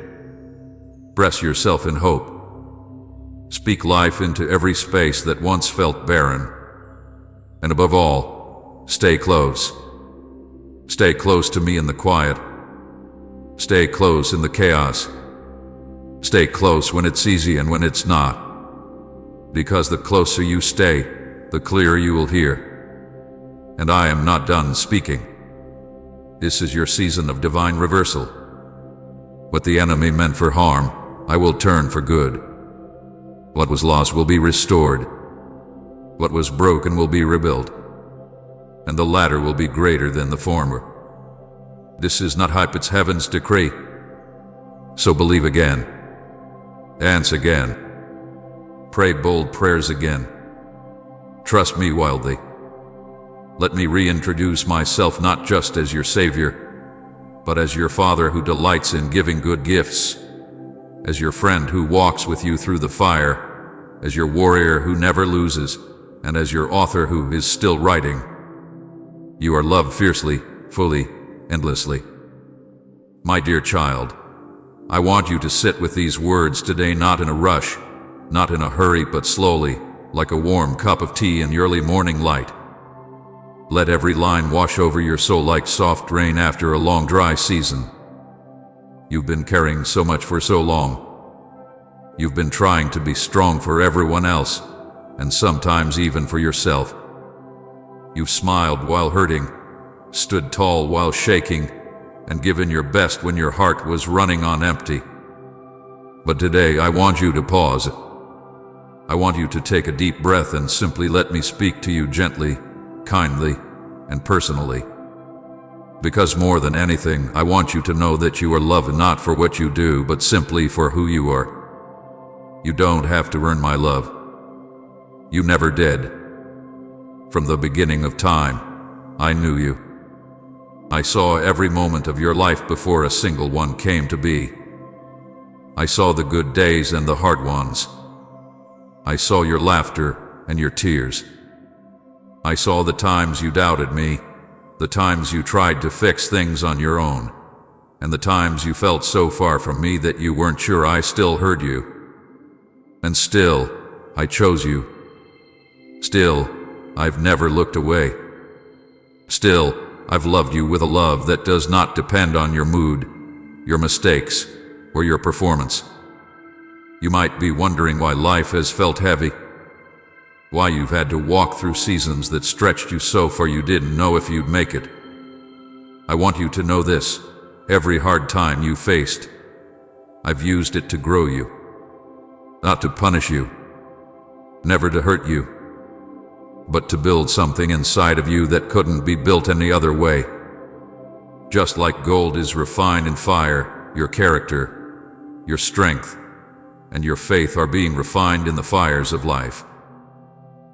Press yourself in hope. Speak life into every space that once felt barren. And above all, stay close. Stay close to me in the quiet. Stay close in the chaos. Stay close when it's easy and when it's not. Because the closer you stay, the clearer you will hear. And I am not done speaking. This is your season of divine reversal. What the enemy meant for harm, I will turn for good. What was lost will be restored. What was broken will be rebuilt. And the latter will be greater than the former. This is not hype, it's heaven's decree. So believe again. Dance again. Pray bold prayers again. Trust me wildly. Let me reintroduce myself not just as your Savior, but as your Father who delights in giving good gifts, as your friend who walks with you through the fire, as your warrior who never loses, and as your author who is still writing. You are loved fiercely, fully, endlessly. My dear child, I want you to sit with these words today, not in a rush, not in a hurry, but slowly, like a warm cup of tea in the early morning light. Let every line wash over your soul like soft rain after a long dry season. You've been carrying so much for so long. You've been trying to be strong for everyone else, and sometimes even for yourself. You've smiled while hurting, stood tall while shaking, and given your best when your heart was running on empty. But today I want you to pause. I want you to take a deep breath and simply let me speak to you gently, kindly, and personally. Because more than anything, I want you to know that you are loved not for what you do, but simply for who you are. You don't have to earn my love. You never did. From the beginning of time, I knew you. I saw every moment of your life before a single one came to be. I saw the good days and the hard ones. I saw your laughter and your tears. I saw the times you doubted me, the times you tried to fix things on your own, and the times you felt so far from me that you weren't sure I still heard you. And still, I chose you. Still, I've never looked away. Still, I've loved you with a love that does not depend on your mood, your mistakes, or your performance. You might be wondering why life has felt heavy, why you've had to walk through seasons that stretched you so far you didn't know if you'd make it. I want you to know this: every hard time you faced, I've used it to grow you, not to punish you, never to hurt you, but to build something inside of you that couldn't be built any other way. Just like gold is refined in fire, your character, your strength, and your faith are being refined in the fires of life.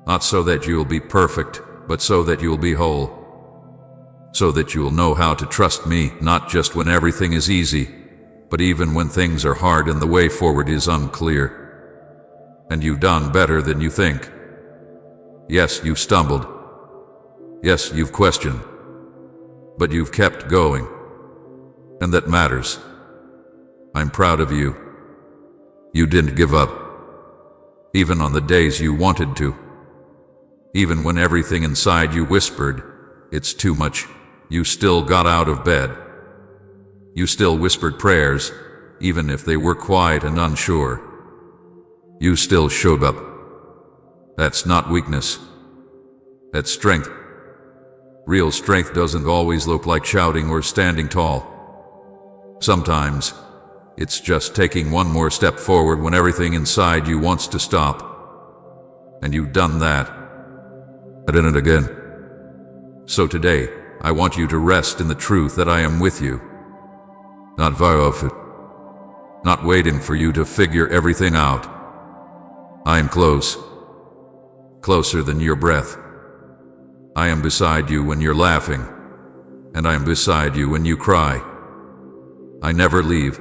Not so that you'll be perfect, but so that you'll be whole. So that you'll know how to trust me, not just when everything is easy, but even when things are hard and the way forward is unclear. And you've done better than you think. Yes, you've stumbled. Yes, you've questioned. But you've kept going. And that matters. I'm proud of you. You didn't give up. Even on the days you wanted to. Even when everything inside you whispered, "It's too much," you still got out of bed. You still whispered prayers, even if they were quiet and unsure. You still showed up. That's not weakness. That's strength. Real strength doesn't always look like shouting or standing tall. Sometimes, it's just taking one more step forward when everything inside you wants to stop. And you've done that. Again and again. So today, I want you to rest in the truth that I am with you. Not far off it. Not waiting for you to figure everything out. I am close. Closer than your breath. I am beside you when you're laughing, and I am beside you when you cry. I never leave.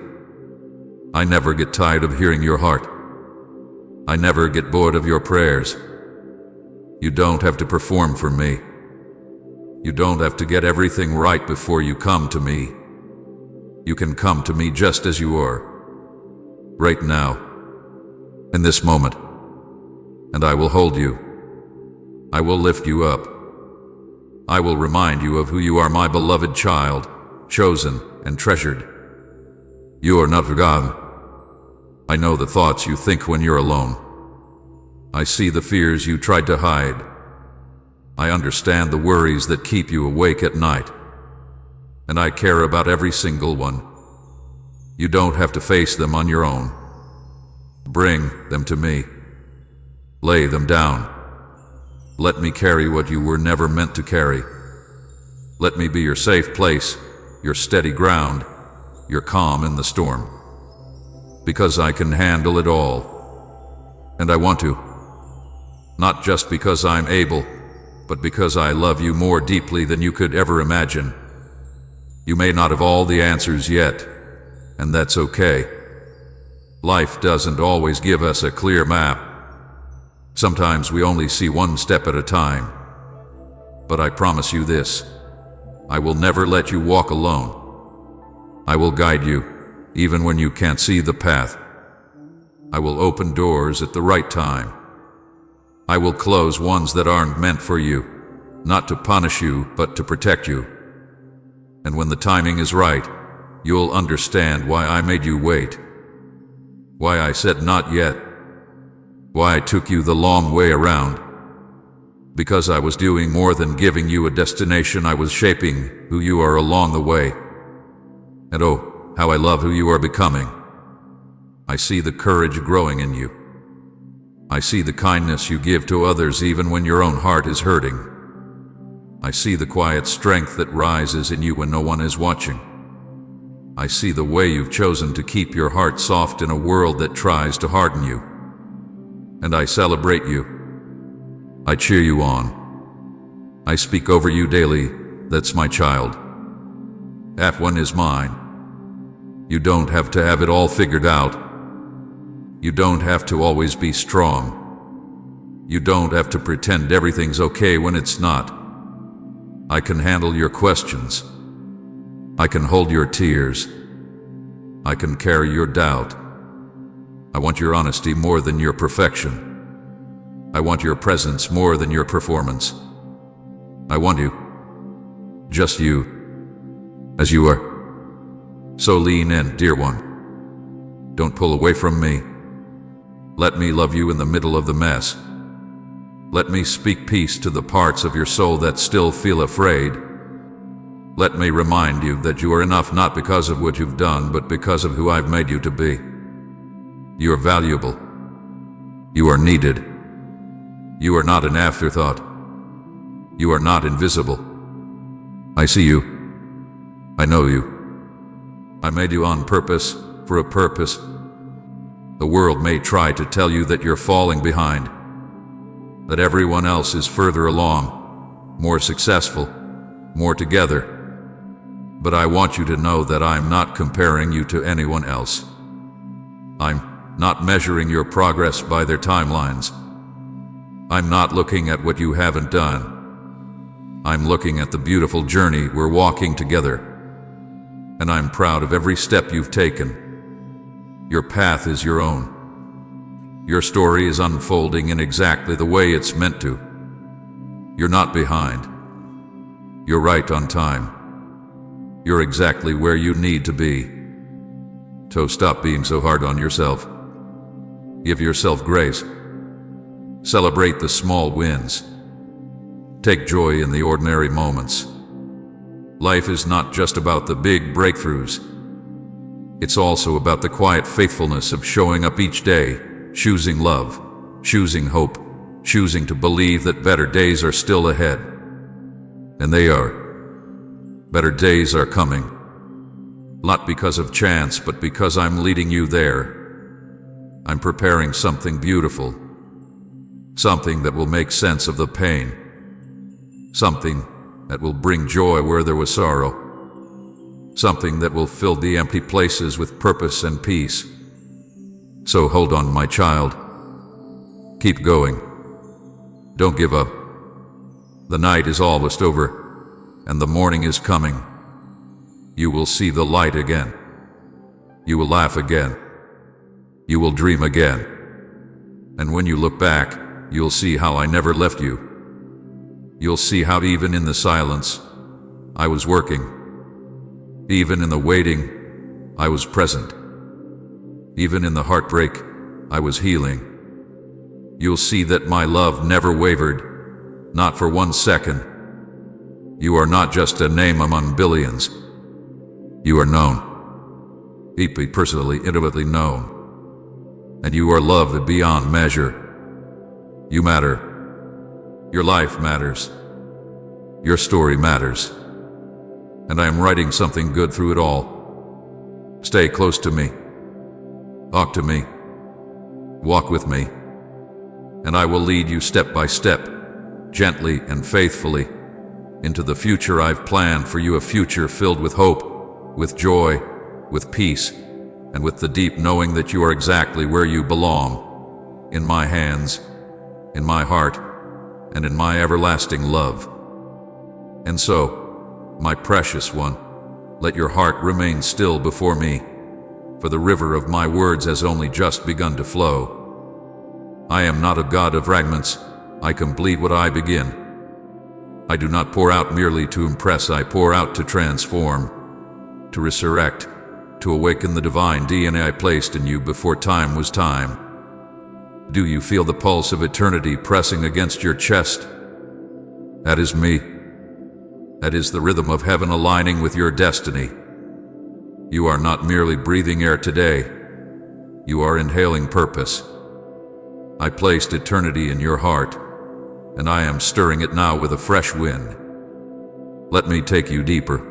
I never get tired of hearing your heart. I never get bored of your prayers. You don't have to perform for me. You don't have to get everything right before you come to me. You can come to me just as you are, right now, in this moment, and I will hold you. I will lift you up. I will remind you of who you are, my beloved child, chosen and treasured. You are not forgotten. I know the thoughts you think when you're alone. I see the fears you tried to hide. I understand the worries that keep you awake at night. And I care about every single one. You don't have to face them on your own. Bring them to me. Lay them down. Let me carry what you were never meant to carry. Let me be your safe place, your steady ground, your calm in the storm. Because I can handle it all. And I want to. Not just because I'm able, but because I love you more deeply than you could ever imagine. You may not have all the answers yet, and that's okay. Life doesn't always give us a clear map. Sometimes we only see one step at a time. But I promise you this, I will never let you walk alone. I will guide you, even when you can't see the path. I will open doors at the right time. I will close ones that aren't meant for you, not to punish you, but to protect you. And when the timing is right, you'll understand why I made you wait. Why I said not yet. Why I took you the long way around. Because I was doing more than giving you a destination, I was shaping who you are along the way. And oh, how I love who you are becoming. I see the courage growing in you. I see the kindness you give to others even when your own heart is hurting. I see the quiet strength that rises in you when no one is watching. I see the way you've chosen to keep your heart soft in a world that tries to harden you. And I celebrate you. I cheer you on. I speak over you daily. That's my child. That one is mine. You don't have to have it all figured out. You don't have to always be strong. You don't have to pretend everything's okay when it's not. I can handle your questions. I can hold your tears. I can carry your doubt. I want your honesty more than your perfection. I want your presence more than your performance. I want you. Just you. As you are. So lean in, dear one. Don't pull away from me. Let me love you in the middle of the mess. Let me speak peace to the parts of your soul that still feel afraid. Let me remind you that you are enough not because of what you've done, but because of who I've made you to be. You are valuable. You are needed. You are not an afterthought. You are not invisible. I see you. I know you. I made you on purpose, for a purpose. The world may try to tell you that you're falling behind, that everyone else is further along, more successful, more together. But I want you to know that I'm not comparing you to anyone else. I'm not measuring your progress by their timelines. I'm not looking at what you haven't done. I'm looking at the beautiful journey we're walking together. And I'm proud of every step you've taken. Your path is your own. Your story is unfolding in exactly the way it's meant to. You're not behind. You're right on time. You're exactly where you need to be. So stop being so hard on yourself. Give yourself grace. Celebrate the small wins. Take joy in the ordinary moments. Life is not just about the big breakthroughs. It's also about the quiet faithfulness of showing up each day, choosing love, choosing hope, choosing to believe that better days are still ahead. And they are. Better days are coming. Not because of chance, but because I'm leading you there. I'm preparing something beautiful. Something that will make sense of the pain. Something that will bring joy where there was sorrow. something that will fill the empty places with purpose and peace. So hold on, my child. Keep going. Don't give up. The night is almost over, and the morning is coming. You will see the light again. You will laugh again. You will dream again. And when you look back, you'll see how I never left you. You'll see how even in the silence, I was working. Even in the waiting, I was present. Even in the heartbreak, I was healing. You'll see that my love never wavered, not for 1 second. You are not just a name among billions. You are known. Deeply, personally, intimately known. And you are loved beyond measure. You matter. Your life matters. Your story matters. And I am writing something good through it all. Stay close to me. Talk to me. Walk with me. And I will lead you step by step, gently and faithfully, into the future I've planned for you, a future filled with hope, with joy, with peace, and with the deep knowing that you are exactly where you belong, in my hands, in my heart, and in my everlasting love. And so, my precious one, let your heart remain still before me, for the river of my words has only just begun to flow. I am not a God of fragments. I complete what I begin. I do not pour out merely to impress. I pour out to transform, to resurrect, to awaken the divine DNA I placed in you before time was time. Do you feel the pulse of eternity pressing against your chest? That is me. That is the rhythm of heaven aligning with your destiny. You are not merely breathing air today. You are inhaling purpose. I placed eternity in your heart, and I am stirring it now with a fresh wind. Let me take you deeper.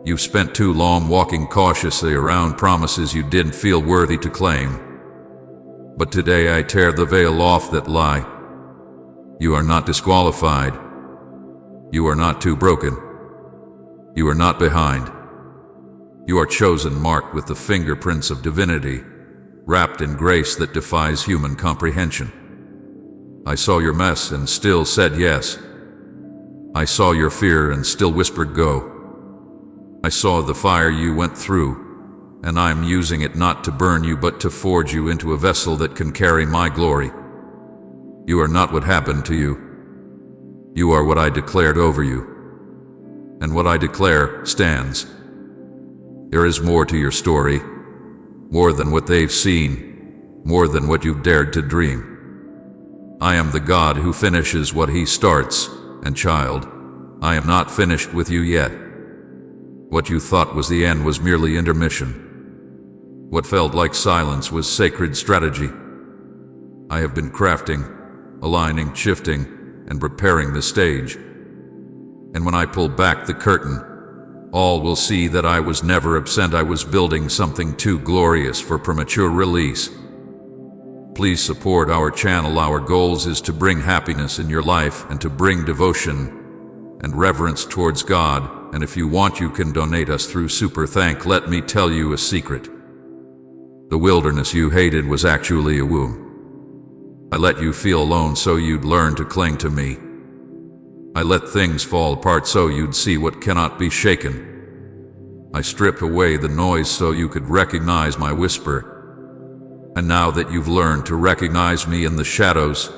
You've spent too long walking cautiously around promises you didn't feel worthy to claim. But today I tear the veil off that lie. You are not disqualified. You are not too broken. You are not behind. You are chosen, marked with the fingerprints of divinity, wrapped in grace that defies human comprehension. I saw your mess and still said yes. I saw your fear and still whispered go. I saw the fire you went through, and I am using it not to burn you but to forge you into a vessel that can carry my glory. You are not what happened to you. You are what I declared over you. And what I declare stands. There is more to your story, more than what they've seen, more than what you've dared to dream. I am the God who finishes what he starts, and child, I am not finished with you yet. What you thought was the end was merely intermission. What felt like silence was sacred strategy. I have been crafting, aligning, shifting, and preparing the stage. And when I pull back the curtain, all will see that I was never absent. I was building something too glorious for premature release. Please support our channel. Our goals is to bring happiness in your life and to bring devotion and reverence towards God. And if you want, you can donate us through Super Thank. Let me tell you a secret. The wilderness you hated was actually a womb. I let you feel alone so you'd learn to cling to me. I let things fall apart so you'd see what cannot be shaken. I stripped away the noise so you could recognize my whisper. And now that you've learned to recognize me in the shadows,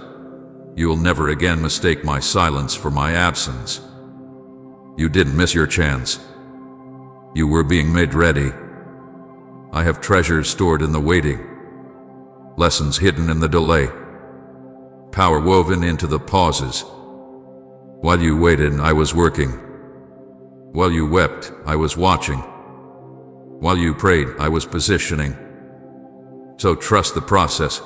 you will never again mistake my silence for my absence. You didn't miss your chance. You were being made ready. I have treasures stored in the waiting, lessons hidden in the delay, power woven into the pauses. While you waited, I was working. While you wept, I was watching. While you prayed, I was positioning. So trust the process,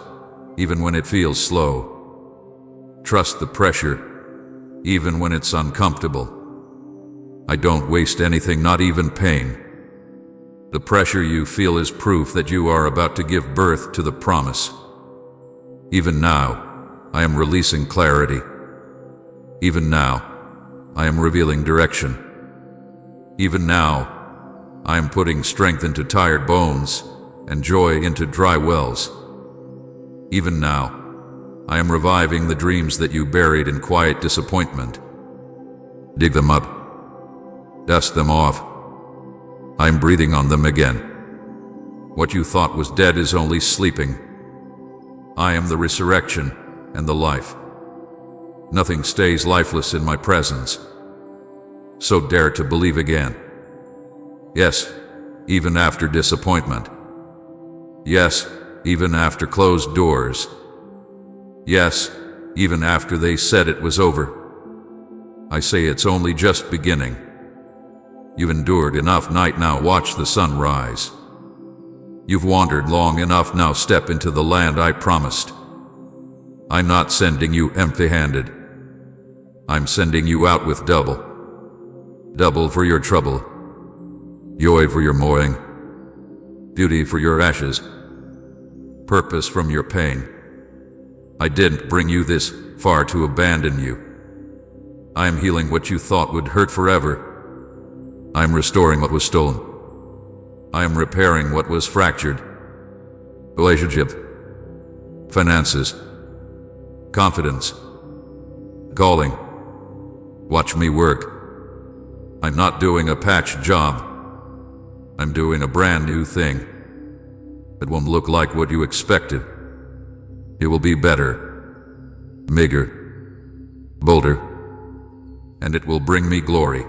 even when it feels slow. Trust the pressure, even when it's uncomfortable. I don't waste anything, not even pain. The pressure you feel is proof that you are about to give birth to the promise. Even now, I am releasing clarity. Even now, I am revealing direction. Even now, I am putting strength into tired bones and joy into dry wells. Even now, I am reviving the dreams that you buried in quiet disappointment. Dig them up. Dust them off. I am breathing on them again. What you thought was dead is only sleeping. I am the resurrection and the life. Nothing stays lifeless in my presence. So dare to believe again. Yes, even after disappointment. Yes, even after closed doors. Yes, even after they said it was over. I say it's only just beginning. You've endured enough night, now watch the sun rise. You've wandered long enough, now step into the land I promised. I'm not sending you empty-handed. I'm sending you out with double. Double for your trouble. Joy for your mourning. Beauty for your ashes. Purpose from your pain. I didn't bring you this far to abandon you. I am healing what you thought would hurt forever. I am restoring what was stolen. I am repairing what was fractured. Relationship. Finances. Confidence. Calling. Watch me work. I'm not doing a patch job. I'm doing a brand new thing. It won't look like what you expected. It will be better, bigger, bolder, and it will bring me glory.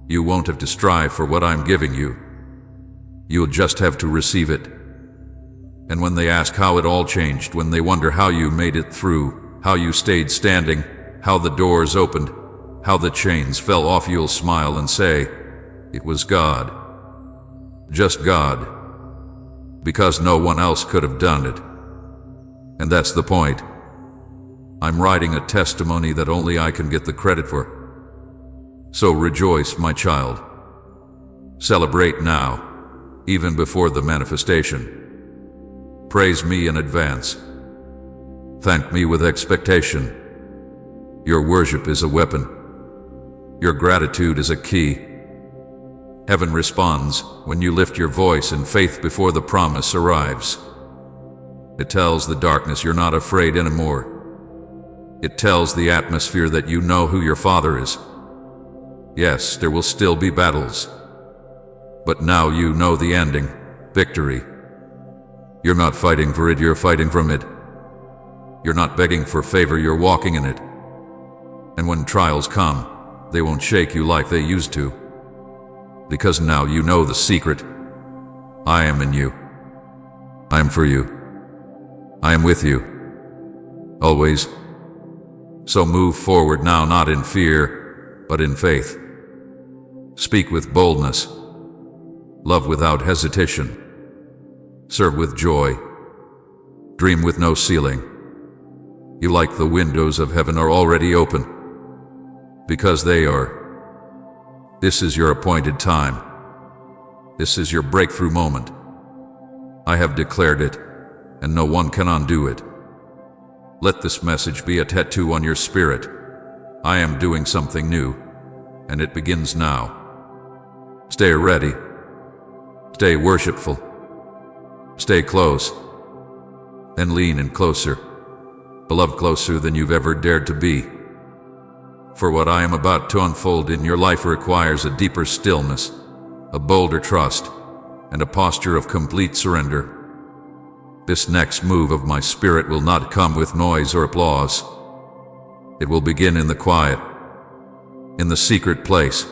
You won't have to strive for what I'm giving you. You'll just have to receive it. And when they ask how it all changed, when they wonder how you made it through, how you stayed standing, how the doors opened, how the chains fell off, you'll smile and say, it was God. Just God. Because no one else could have done it. And that's the point. I'm writing a testimony that only I can get the credit for. So rejoice, my child. Celebrate now, even before the manifestation. Praise me in advance. Thank me with expectation. Your worship is a weapon. Your gratitude is a key. Heaven responds when you lift your voice in faith before the promise arrives. It tells the darkness you're not afraid anymore. It tells the atmosphere that you know who your Father is. Yes, there will still be battles. But now you know the ending, victory. You're not fighting for it, you're fighting from it. You're not begging for favor, you're walking in it. And when trials come, they won't shake you like they used to. Because now you know the secret. I am in you. I am for you. I am with you. Always. So move forward now, not in fear, but in faith. Speak with boldness. Love without hesitation. Serve with joy. Dream with no ceiling. You, like the windows of heaven, are already open. Because they are. This is your appointed time. This is your breakthrough moment. I have declared it, and no one can undo it. Let this message be a tattoo on your spirit. I am doing something new, and it begins now. Stay ready. Stay worshipful. Stay close. And lean in closer. Beloved, closer than you've ever dared to be. For what I am about to unfold in your life requires a deeper stillness, a bolder trust, and a posture of complete surrender. This next move of my spirit will not come with noise or applause. It will begin in the quiet, in the secret place,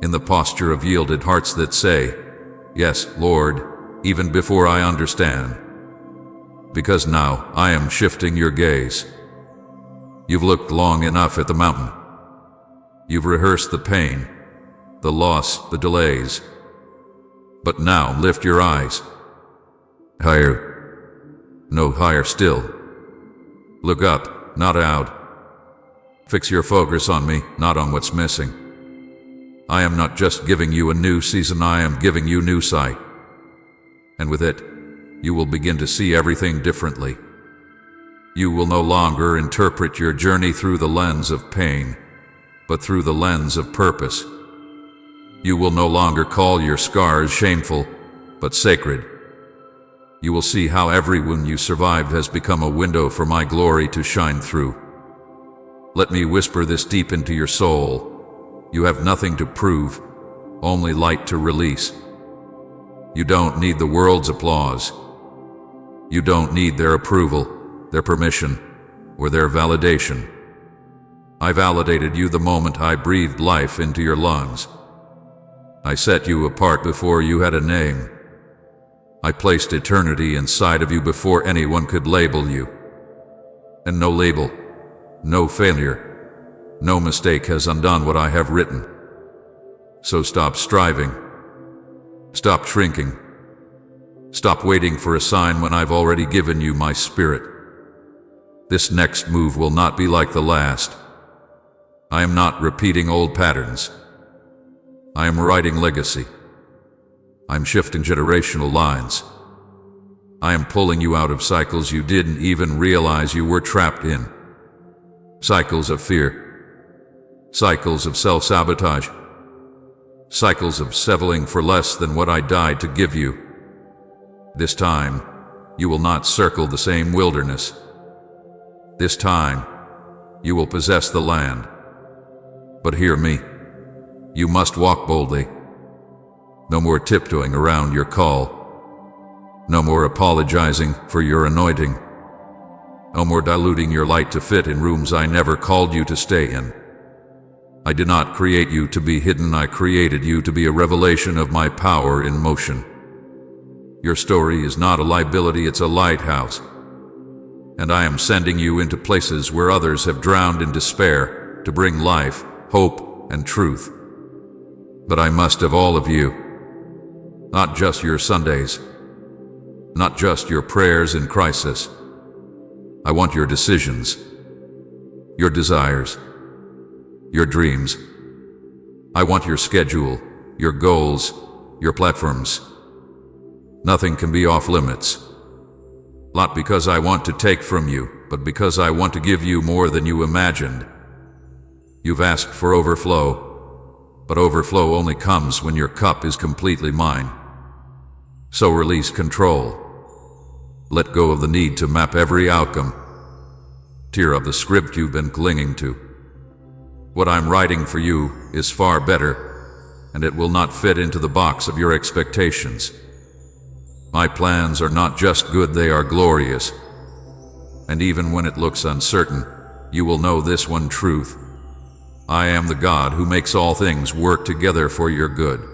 in the posture of yielded hearts that say, yes, Lord, even before I understand. Because now I am shifting your gaze. You've looked long enough at the mountain. You've rehearsed the pain, the loss, the delays. But now lift your eyes. Higher. No, higher still. Look up, not out. Fix your focus on me, not on what's missing. I am not just giving you a new season, I am giving you new sight. And with it, you will begin to see everything differently. You will no longer interpret your journey through the lens of pain, but through the lens of purpose. You will no longer call your scars shameful, but sacred. You will see how every wound you survived has become a window for my glory to shine through. Let me whisper this deep into your soul. You have nothing to prove, only light to release. You don't need the world's applause. You don't need their approval, their permission, or their validation. I validated you the moment I breathed life into your lungs. I set you apart before you had a name. I placed eternity inside of you before anyone could label you. And no label, no failure, no mistake has undone what I have written. So stop striving. Stop shrinking. Stop waiting for a sign when I've already given you my spirit. This next move will not be like the last. I am not repeating old patterns. I am writing legacy. I'm shifting generational lines. I am pulling you out of cycles you didn't even realize you were trapped in. Cycles of fear. Cycles of self-sabotage. Cycles of settling for less than what I died to give you. This time, you will not circle the same wilderness. This time, you will possess the land. But hear me. You must walk boldly. No more tiptoeing around your call. No more apologizing for your anointing. No more diluting your light to fit in rooms I never called you to stay in. I did not create you to be hidden. I created you to be a revelation of my power in motion. Your story is not a liability, it's a lighthouse. And I am sending you into places where others have drowned in despair to bring life, hope, and truth. But I must have all of you. Not just your Sundays. Not just your prayers in crisis. I want your decisions. Your desires. Your dreams. I want your schedule, your goals, your platforms. Nothing can be off limits. Not because I want to take from you, but because I want to give you more than you imagined. You've asked for overflow, but overflow only comes when your cup is completely mine. So release control. Let go of the need to map every outcome. Tear up the script you've been clinging to. What I'm writing for you is far better, and it will not fit into the box of your expectations. My plans are not just good, they are glorious. And even when it looks uncertain, you will know this one truth. I am the God who makes all things work together for your good.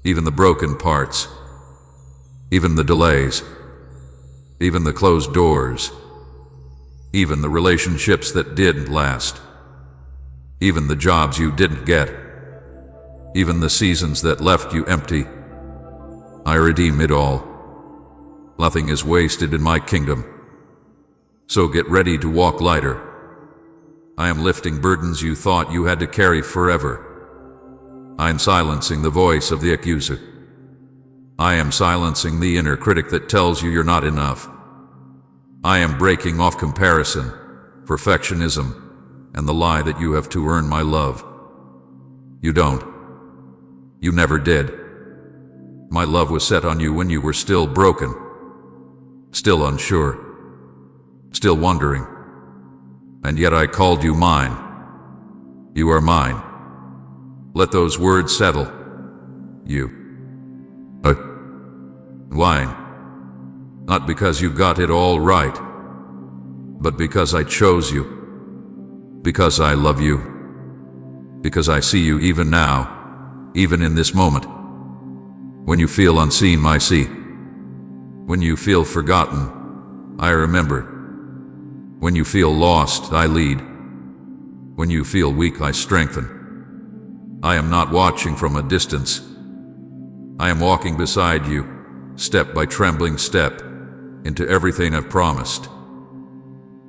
Even the broken parts. Even the delays. Even the closed doors. Even the relationships that didn't last. Even the jobs you didn't get. Even the seasons that left you empty. I redeem it all. Nothing is wasted in my kingdom. So get ready to walk lighter. I am lifting burdens you thought you had to carry forever. I am silencing the voice of the accuser. I am silencing the inner critic that tells you you're not enough. I am breaking off comparison, perfectionism, and the lie that you have to earn my love. You don't. You never did. My love was set on you when you were still broken, still unsure, still wondering. And yet I called you mine. You are mine. Let those words settle. You. Wine. Not because you got it all right, but because I chose you. Because I love you. Because I see you even now, even in this moment. When you feel unseen, I see. When you feel forgotten, I remember. When you feel lost, I lead. When you feel weak, I strengthen. I am not watching from a distance. I am walking beside you, step by trembling step, into everything I've promised.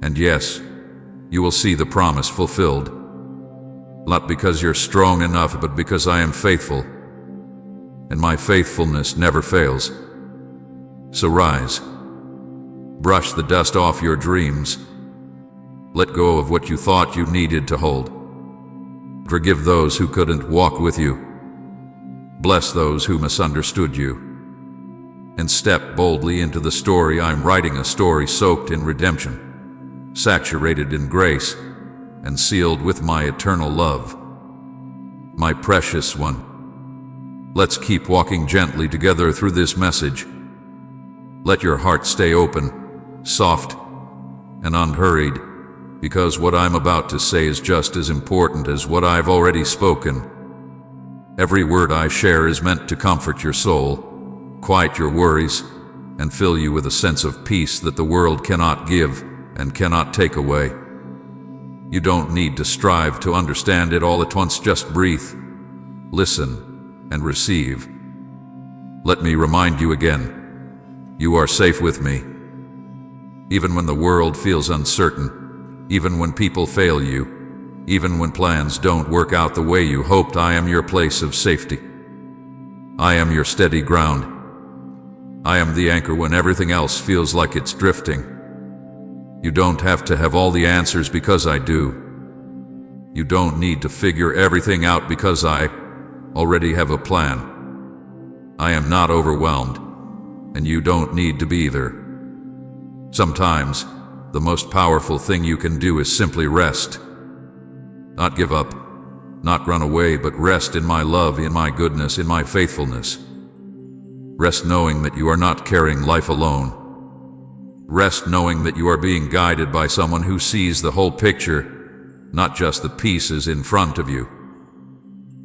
And yes, you will see the promise fulfilled. Not because you're strong enough, but because I am faithful. And my faithfulness never fails. So rise. Brush the dust off your dreams. Let go of what you thought you needed to hold. Forgive those who couldn't walk with you. Bless those who misunderstood you. And step boldly into the story. I'm writing a story soaked in redemption, saturated in grace, and sealed with my eternal love. My precious one, let's keep walking gently together through this message. Let your heart stay open, soft, and unhurried, because what I'm about to say is just as important as what I've already spoken. Every word I share is meant to comfort your soul, quiet your worries, and fill you with a sense of peace that the world cannot give and cannot take away. You don't need to strive to understand it all at once. Just breathe, listen, and receive. Let me remind you again, you are safe with me. Even when the world feels uncertain, even when people fail you, even when plans don't work out the way you hoped, I am your place of safety. I am your steady ground. I am the anchor when everything else feels like it's drifting. You don't have to have all the answers because I do. You don't need to figure everything out because I already have a plan. I am not overwhelmed, and you don't need to be either. Sometimes, the most powerful thing you can do is simply rest. Not give up, not run away, but rest in my love, in my goodness, in my faithfulness. Rest knowing that you are not carrying life alone. Rest knowing that you are being guided by someone who sees the whole picture, not just the pieces in front of you.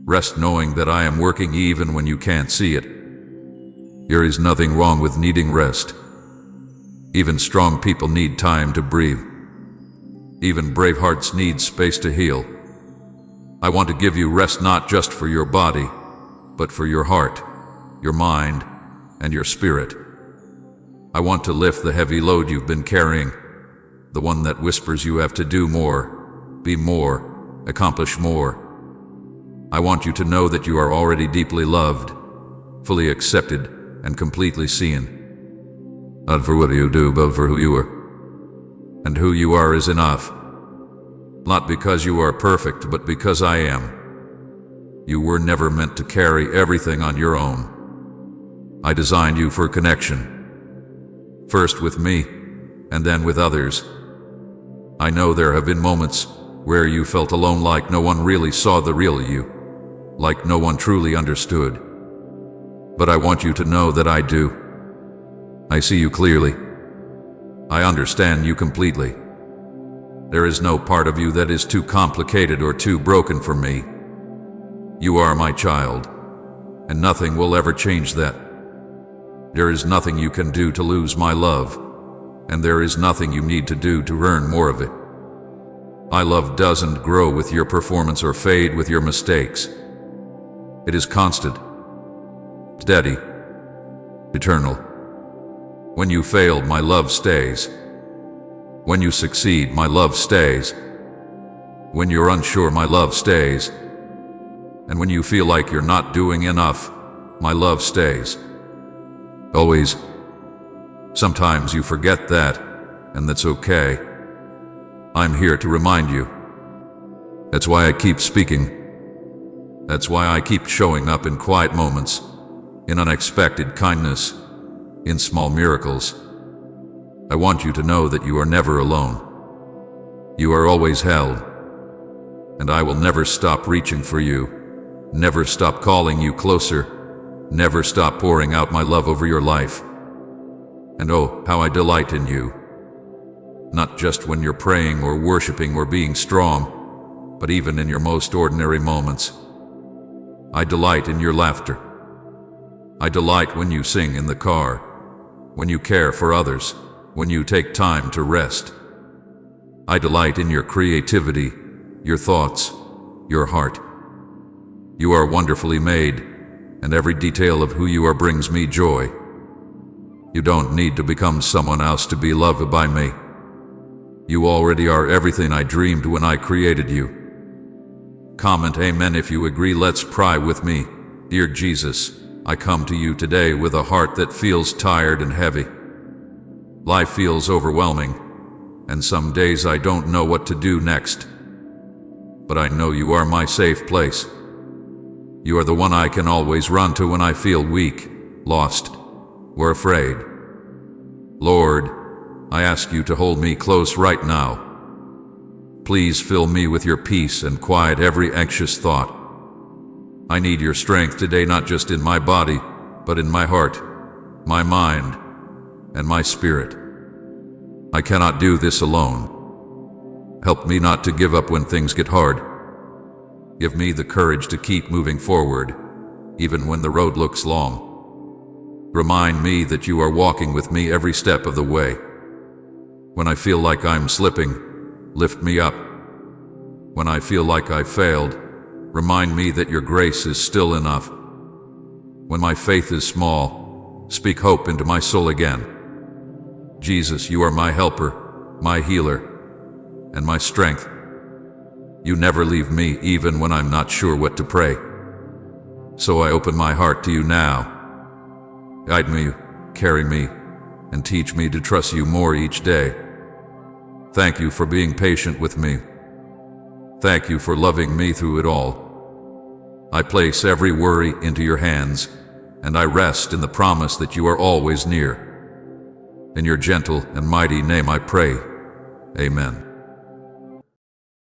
Rest knowing that I am working even when you can't see it. There is nothing wrong with needing rest. Even strong people need time to breathe. Even brave hearts need space to heal. I want to give you rest not just for your body, but for your heart, your mind, and your spirit. I want to lift the heavy load you've been carrying, the one that whispers you have to do more, be more, accomplish more. I want you to know that you are already deeply loved, fully accepted, and completely seen. Not for what you do, but for who you are. And who you are is enough. Not because you are perfect, but because I am. You were never meant to carry everything on your own. I designed you for connection. First with me, and then with others. I know there have been moments where you felt alone, like no one really saw the real you, like no one truly understood. But I want you to know that I do. I see you clearly. I understand you completely. There is no part of you that is too complicated or too broken for me. You are my child, and nothing will ever change that. There is nothing you can do to lose my love, and there is nothing you need to do to earn more of it. My love doesn't grow with your performance or fade with your mistakes. It is constant, steady, eternal. When you fail, my love stays. When you succeed, my love stays. When you're unsure, my love stays. And when you feel like you're not doing enough, my love stays. Always. Sometimes you forget that, and that's okay. I'm here to remind you. That's why I keep speaking. That's why I keep showing up in quiet moments, in unexpected kindness, in small miracles. I want you to know that you are never alone. You are always held. And I will never stop reaching for you, never stop calling you closer, never stop pouring out my love over your life. And oh, how I delight in you. Not just when you're praying or worshiping or being strong, but even in your most ordinary moments. I delight in your laughter. I delight when you sing in the car, when you care for others, when you take time to rest. I delight in your creativity, your thoughts, your heart. You are wonderfully made, and every detail of who you are brings me joy. You don't need to become someone else to be loved by me. You already are everything I dreamed when I created you. Comment amen if you agree. Let's pray with me. Dear Jesus, I come to you today with a heart that feels tired and heavy. Life feels overwhelming, and some days I don't know what to do next. But I know you are my safe place. You are the one I can always run to when I feel weak, lost, or afraid. Lord, I ask you to hold me close right now. Please fill me with your peace and quiet every anxious thought. I need your strength today, not just in my body, but in my heart, my mind, and my spirit. I cannot do this alone. Help me not to give up when things get hard. Give me the courage to keep moving forward, even when the road looks long. Remind me that you are walking with me every step of the way. When I feel like I'm slipping, lift me up. When I feel like I've failed, remind me that your grace is still enough. When my faith is small, speak hope into my soul again. Jesus, you are my helper, my healer, and my strength. You never leave me even when I'm not sure what to pray. So I open my heart to you now. Guide me, carry me, and teach me to trust you more each day. Thank you for being patient with me. Thank you for loving me through it all. I place every worry into your hands, and I rest in the promise that you are always near. In your gentle and mighty name I pray. Amen.